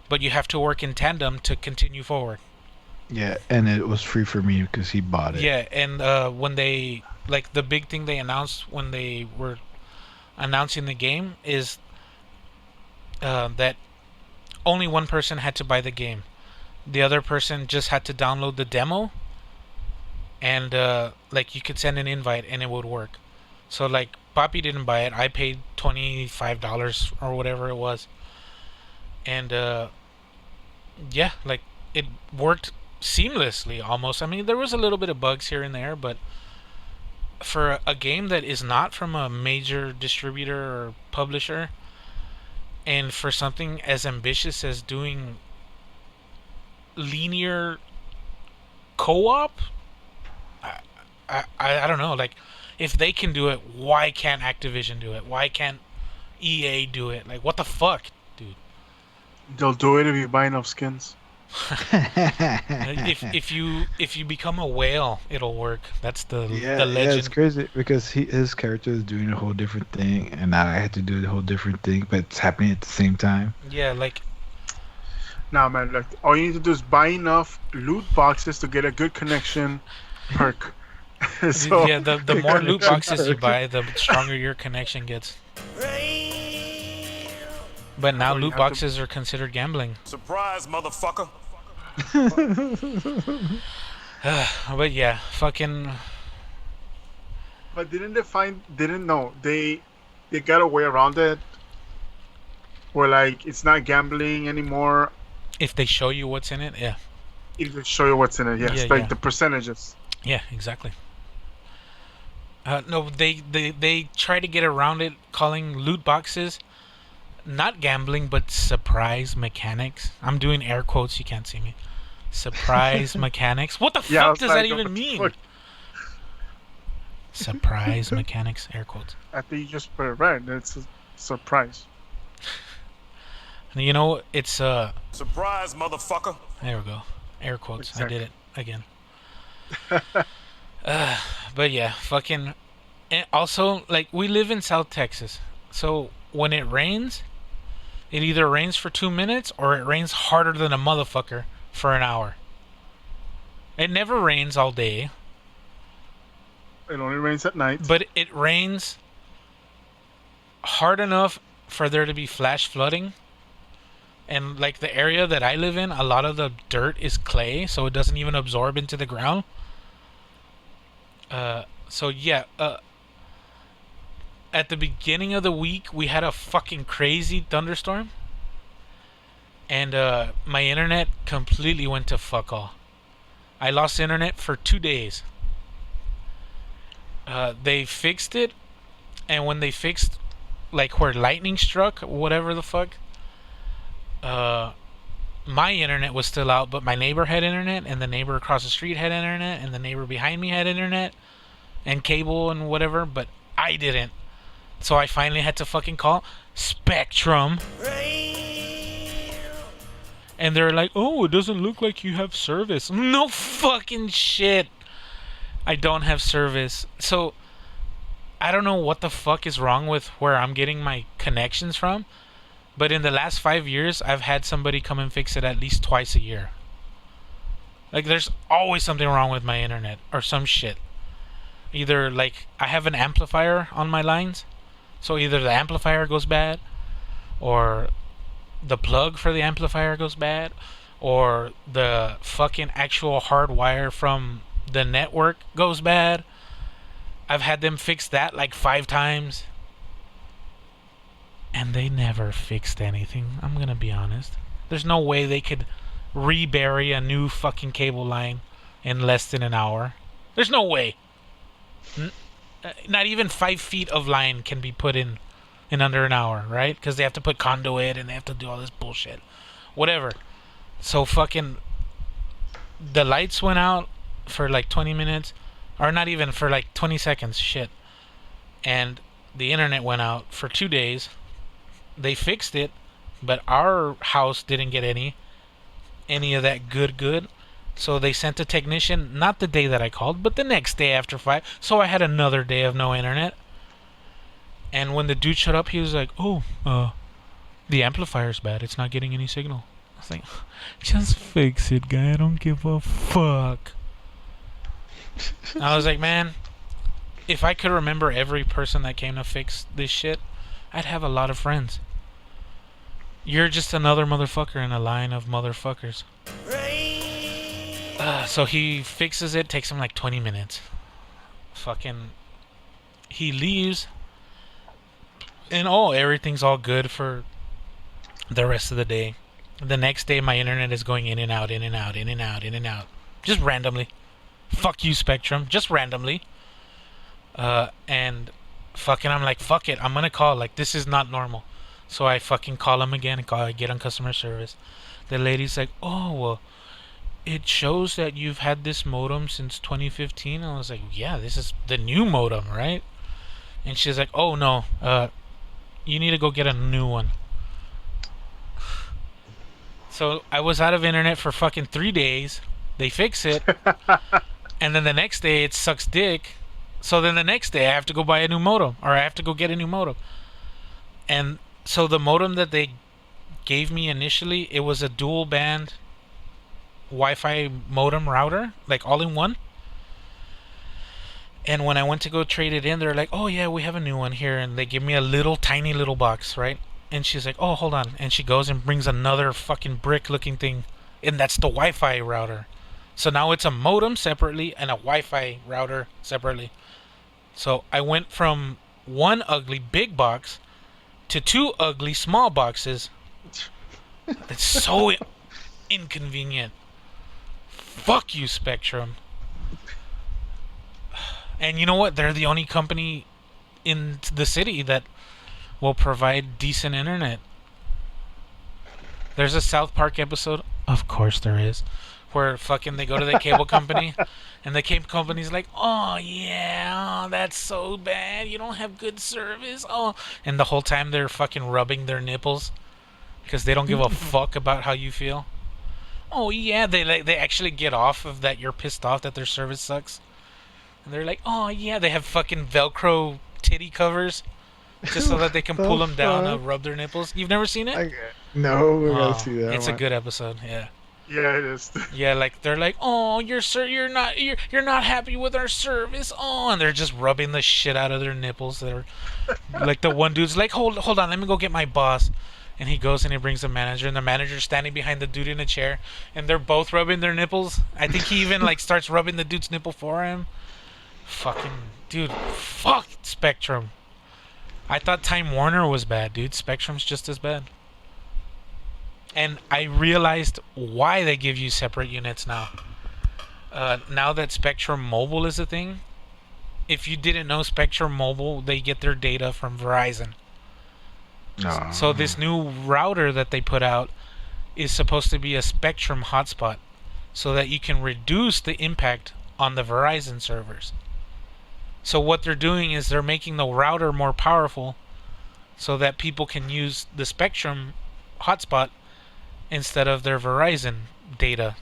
B: But you have to work in tandem to continue forward.
D: Yeah, and it was free for me because he bought it.
B: Yeah, and when they like the big thing they announced when they were announcing the game is that only one person had to buy the game. The other person just had to download the demo, and like you could send an invite and it would work. So like Poppy didn't buy it. I paid $25 or whatever it was, and yeah, like it worked seamlessly almost. I mean, there was a little bit of bugs here and there, but for a game that is not from a major distributor or publisher, and for something as ambitious as doing linear co-op, I don't know. Like, if they can do it, why can't Activision do it? Why can't EA do it? Like, what the fuck, dude?
C: They'll do it if you buy enough skins.
B: if you become a whale, it'll work. That's the legend.
D: Yeah, it's crazy because his character is doing a whole different thing, and now I had to do a whole different thing, but it's happening at the same time.
B: Yeah, like
C: Nah, man, look, all you need to do is buy enough loot boxes to get a good connection perk. So,
B: yeah, the more loot boxes you buy, the stronger your connection gets. But now
C: Or you
B: loot
C: have
B: boxes are considered gambling.
E: Surprise, motherfucker.
B: But yeah, fucking
C: But didn't know they got a way around it where like it's not gambling anymore
B: if they show you what's in it, yeah.
C: if they show you what's in it. Yes,
B: Yeah,
C: like
B: yeah.
C: the percentages.
B: Yeah, exactly. No, they try to get around it, calling loot boxes not gambling, but surprise mechanics. I'm doing air quotes. You can't see me. Surprise mechanics. What the
C: Yeah, I
B: fuck
C: was
B: does
C: like,
B: that even
C: what the
B: mean?
C: fuck?
B: Surprise mechanics. Air quotes.
C: I think you just put it right. It's a surprise.
B: And you know, it's
E: Surprise, motherfucker.
B: there we go. Air quotes.
C: Exactly.
B: I did it again. But yeah, fucking. And also, like, we live in South Texas, so when it rains, it either rains for 2 minutes or it rains harder than a motherfucker for an hour. It never rains all day,
C: It only rains at night.
B: but it rains hard enough for there to be flash flooding. And like the area that I live in, a lot of the dirt is clay, so it doesn't even absorb into the ground. So yeah, at the beginning of the week, we had a fucking crazy thunderstorm. And my internet completely went to fuck all. I lost internet for 2 days. They fixed it, and when they fixed, like, where lightning struck, whatever the fuck, my internet was still out, but my neighbor had internet, and the neighbor across the street had internet, and the neighbor behind me had internet, and cable and whatever, but I didn't. So I finally had to fucking call Spectrum. And they're like, oh, it doesn't look like you have service. No fucking shit. I don't have service. So I don't know what the fuck is wrong with where I'm getting my connections from. But in the last 5 years, I've had somebody come and fix it at least twice a year. Like, there's always something wrong with my internet or some shit. Either, like, I have an amplifier on my lines. So either the amplifier goes bad, or the plug for the amplifier goes bad, or the fucking actual hard wire from the network goes bad. I've had them fix that like 5 times. And they never fixed anything. I'm gonna be honest. There's no way they could rebury a new fucking cable line in less than an hour. There's no way. Not even 5 feet of line can be put in under an hour, right? Because they have to put conduit and they have to do all this bullshit. Whatever. So fucking the lights went out for like 20 minutes. Or not even, for like 20 seconds. Shit. And the internet went out for 2 days. They fixed it, but our house didn't get any of that good. So they sent a technician, not the day that I called, but the next day after 5. So I had another day of no internet. And when the dude showed up, he was like, oh, the amplifier's bad. It's not getting any signal. I was like, just fix it, guy. I don't give a fuck. I was like, man, if I could remember every person that came to fix this shit, I'd have a lot of friends. You're just another motherfucker in a line of motherfuckers. So he fixes it. Takes him like 20 minutes. Fucking. He leaves. And everything's all good for the rest of the day. The next day, my internet is going in and out, in and out, in and out, in and out. Just randomly. Fuck you, Spectrum. Just randomly. And fucking, I'm like, fuck it. I'm gonna call. Like, this is not normal. So I fucking call him again and I get on customer service. The lady's like, oh, well, it shows that you've had this modem since 2015. And I was like, yeah, this is the new modem, right? And she's like, oh, no. You need to go get a new one. So I was out of internet for fucking 3 days. They fix it. And then the next day it sucks dick. So then the next day I have to go buy a new modem. Or I have to go get a new modem. And so the modem that they gave me initially, it was a dual band Wi-Fi modem router. Like all in one. And when I went to go trade it in, they're like, oh yeah, we have a new one here. And they give me a little tiny little box, right? And she's like, oh, hold on. And she goes and brings another fucking brick looking thing. And that's the Wi-Fi router. So now it's a modem separately and a Wi-Fi router separately. So I went from one ugly big box to 2 ugly small boxes. It's so inconvenient. Fuck you, Spectrum. And you know what? They're the only company in the city that will provide decent internet. There's a South Park episode, of course there is, where fucking they go to the cable company, and the cable company's like, oh yeah, that's so bad, you don't have good service, oh, and the whole time they're fucking rubbing their nipples, because they don't give a fuck about how you feel. Oh yeah, they actually get off of that you're pissed off that their service sucks. And they're like, oh yeah, they have fucking Velcro titty covers just so that they can pull them down and rub their nipples. You've never seen it?
D: No, I gotta see that.
B: It's a good episode, yeah.
C: Yeah, it is.
B: Yeah, like they're like, oh, you're not happy with our service, oh, and they're just rubbing the shit out of their nipples. They're like, the one dude's like, hold on, let me go get my boss. And he goes and he brings the manager, and the manager's standing behind the dude in a chair, and they're both rubbing their nipples. I think he even like starts rubbing the dude's nipple for him. Fucking dude, fuck Spectrum. I thought Time Warner was bad, dude. Spectrum's just as bad. And I realized why they give you separate units now. Now that Spectrum Mobile is a thing, if you didn't know, Spectrum Mobile, they get their data from Verizon.
D: No.
B: So this new router that they put out is supposed to be a Spectrum hotspot, so that you can reduce the impact on the Verizon servers. So what they're doing is they're making the router more powerful so that people can use the Spectrum hotspot instead of their Verizon data.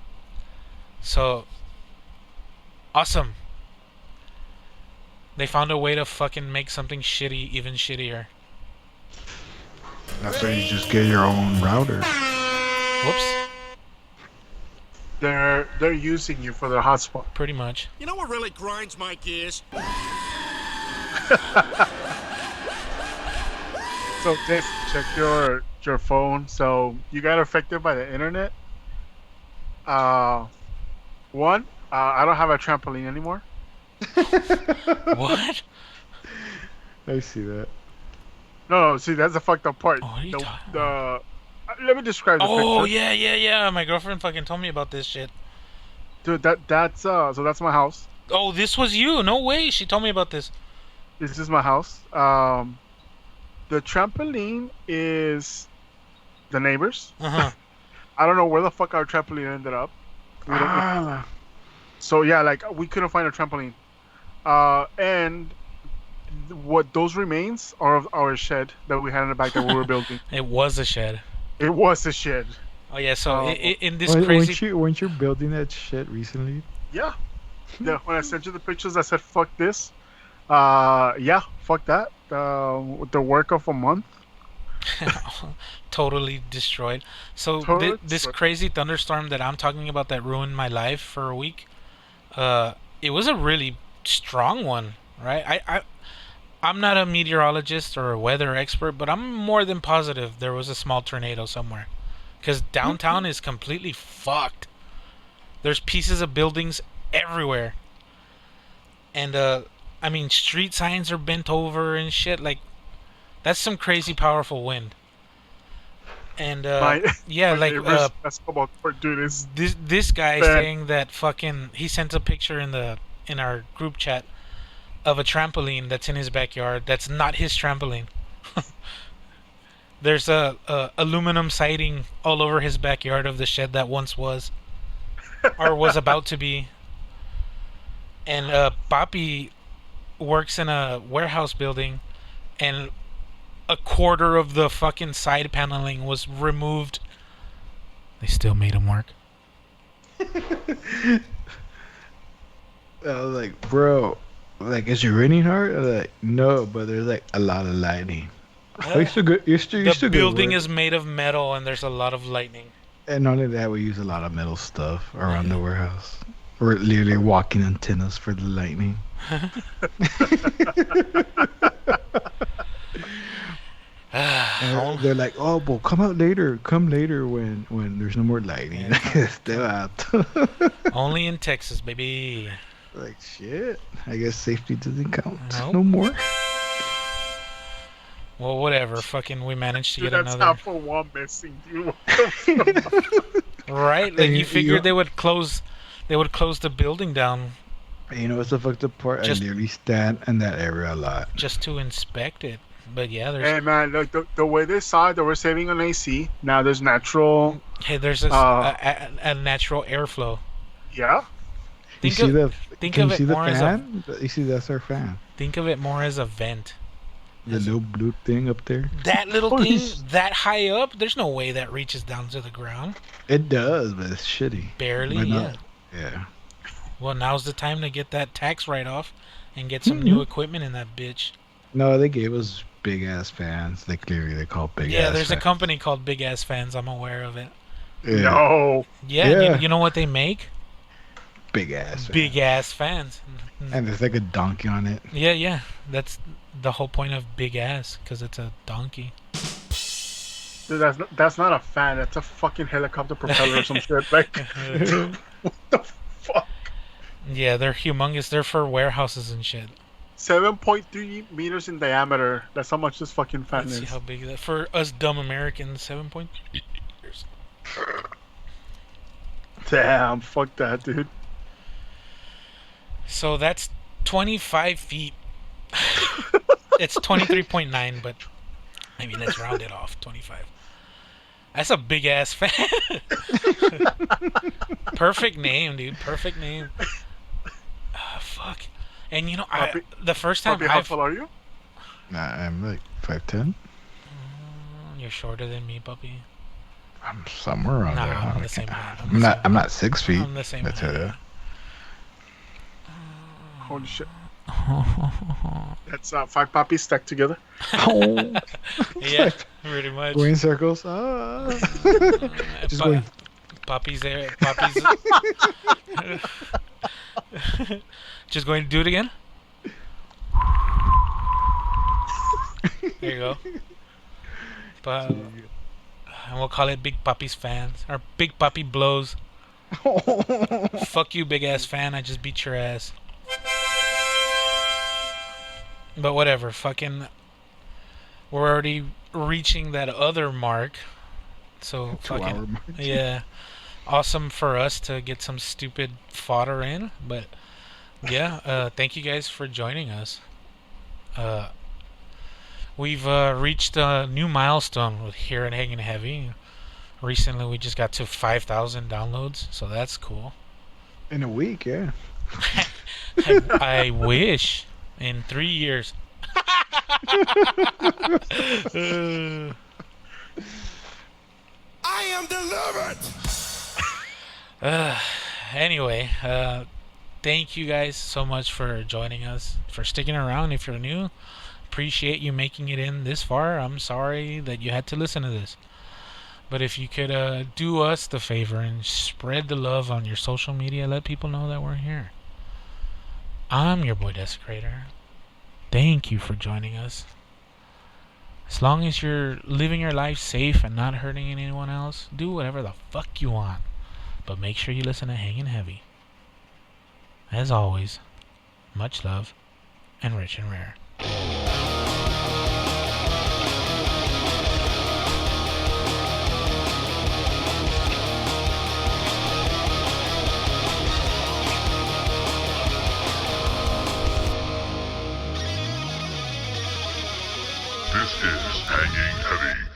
B: So, awesome. They found a way to fucking make something shitty even shittier.
D: That's why you just get your own router.
B: Whoops.
C: They're using you for their hotspot.
B: Pretty much.
E: You know what really grinds my gears?
C: So Dave, check your phone. So you got affected by the internet. One, I don't have a trampoline anymore.
B: What?
D: I see that.
C: No, see that's the fucked up part.
B: Oh, what are you talking
C: Let me describe the
B: Oh,
C: picture.
B: yeah. My girlfriend fucking told me about this shit.
C: Dude, that's so that's my house.
B: Oh, this was you. No way. She told me about this.
C: This is my house. The trampoline is the neighbors.
B: Uh-huh.
C: I don't know where the fuck our trampoline ended up. We don't know. So yeah, like we couldn't find a trampoline. And what those remains are of our shed that we had in the back that we were building.
B: It was a shed.
C: It was a shed.
B: Oh, yeah, so in this
D: Wait,
B: crazy...
D: weren't you building that shit recently?
C: Yeah. Yeah. When I sent you the pictures, I said, "Fuck this." Yeah, fuck that. With the work of a month.
B: Totally destroyed. So
C: Totally
B: this
C: destroyed.
B: crazy thunderstorm that I'm talking about that ruined my life for a week, it was a really strong one, right? I'm not a meteorologist or a weather expert, but I'm more than positive there was a small tornado somewhere. Because downtown is completely fucked. There's pieces of buildings everywhere. And, I mean, street signs are bent over and shit. Like, that's some crazy powerful wind. And,
C: My
B: yeah,
C: my
B: like,
C: neighbor's basketball court, dude, is
B: this guy
C: bad.
B: saying that fucking... He sent a picture in our group chat of a trampoline that's in his backyard. That's not his trampoline. There's a aluminum siding all over his backyard of the shed that once was, or was about to be. And Papi works in a warehouse building, and a quarter of the fucking side paneling was removed. They still made him work.
D: I was like, bro, like, is it raining hard? I was like, no, but there's like a lot of lightning. Oh, you're still good. You're still
B: The
D: good
B: building
D: work.
B: is made of metal, and there's a lot of lightning.
D: And not only that, we use a lot of metal stuff around the warehouse. We're literally walking antennas for the lightning. And they're like, oh, well, come out later. Come later when there's no more lightning. Still out.
B: Only in Texas, baby.
D: Like, shit. I guess safety doesn't count
B: Nope.
D: no more.
B: Well, whatever. Fucking, we managed to
C: dude,
B: get
C: that's
B: another.
C: half of one missing, dude. What the fuck?
B: Right? Like,
D: And
B: you figured
D: you-
B: they would close the building down
D: You know what's the fucked up part?
B: Just-
D: I literally stand in that area a lot.
B: just to inspect it. But yeah, there's
C: Hey man, look, the way they saw it, they were saving on AC. Now there's natural.
B: there's a natural airflow.
C: Yeah.
D: You
B: Think
D: see
B: of
D: the?
B: think
D: Can
B: of
D: you
B: it
D: see the
B: more as a
D: fan? You see that's our fan.
B: think of it more as a vent.
D: The little blue thing up there.
B: That little
C: Holy
B: thing
C: sh-
B: that high up, there's no way that reaches down to the ground.
D: It does, but it's shitty.
B: Barely,
D: But
B: yeah.
D: not- Yeah.
B: Well, now's the time to get that tax write-off and get some new
D: Mhm.
B: equipment in that bitch.
D: No, they gave us big ass fans. They clearly they call big ass.
B: Yeah, there's a
D: fans.
B: company called Big Ass Fans. I'm aware of it.
D: Yeah,
C: No.
B: Yeah,
D: Yeah.
B: You know what they make?
D: big ass.
B: Big
D: fans.
B: ass fans.
D: And there's like a donkey on it.
B: Yeah. That's the whole point of big ass, because it's a donkey.
C: Dude, that's not a fan. That's a fucking helicopter propeller or some shit. Like, what the fuck?
B: Yeah, they're humongous. They're for warehouses and shit.
C: 7.3 meters in diameter. That's how much this fucking fan
B: Let's see
C: is.
B: how big that for us dumb Americans. 7 years.
C: Damn, fuck that, dude.
B: So that's 25 feet. It's 23.9, but I mean, let's round it off. 25. That's a big ass fan. Perfect name, dude. Perfect name. Fuck. And you know,
C: Puppy-
B: the first time
C: Puppy, how
B: I've...
C: tall are you?
D: Nah, I'm like 5'10".
B: You're shorter than me, puppy.
D: I'm somewhere around
B: Nah,
D: there.
B: I'm
D: I
B: the same
D: can't-
B: height.
D: I'm not. I'm not 6 feet.
B: I'm the same
D: I tell
B: height.
D: ya.
C: Holy shit. That's 5 puppies stacked together.
D: Oh,
B: Yeah, pretty much.
D: going in circles. Ah. Just going.
B: Poppy's there. Poppy's. Just going to do it again. There you go. But, and we'll call it Big Poppy's fans or Big Poppy blows. Fuck you, big ass fan. I just beat your ass. But whatever. Fucking. We're already reaching that other mark. So
D: 2 hour
B: fucking.
D: mark.
B: Yeah. Awesome for us to get some stupid fodder in. But yeah, thank you guys for joining us. We've reached a new milestone with Here and Hanging Heavy. Recently, we just got to 5,000 downloads, so that's cool.
D: In a week, yeah.
B: I wish in 3 years.
E: I am delivered.
B: Anyway, thank you guys so much for joining us, for sticking around. If you're new, appreciate you making it in this far. I'm sorry that you had to listen to this. But if you could do us the favor and spread the love on your social media, let people know that we're here. I'm your boy Desecrator. Thank you for joining us. As long as you're living your life safe and not hurting anyone else, do whatever the fuck you want. But make sure you listen to Hanging Heavy. As always, much love and rich and rare.
A: This is Hanging Heavy.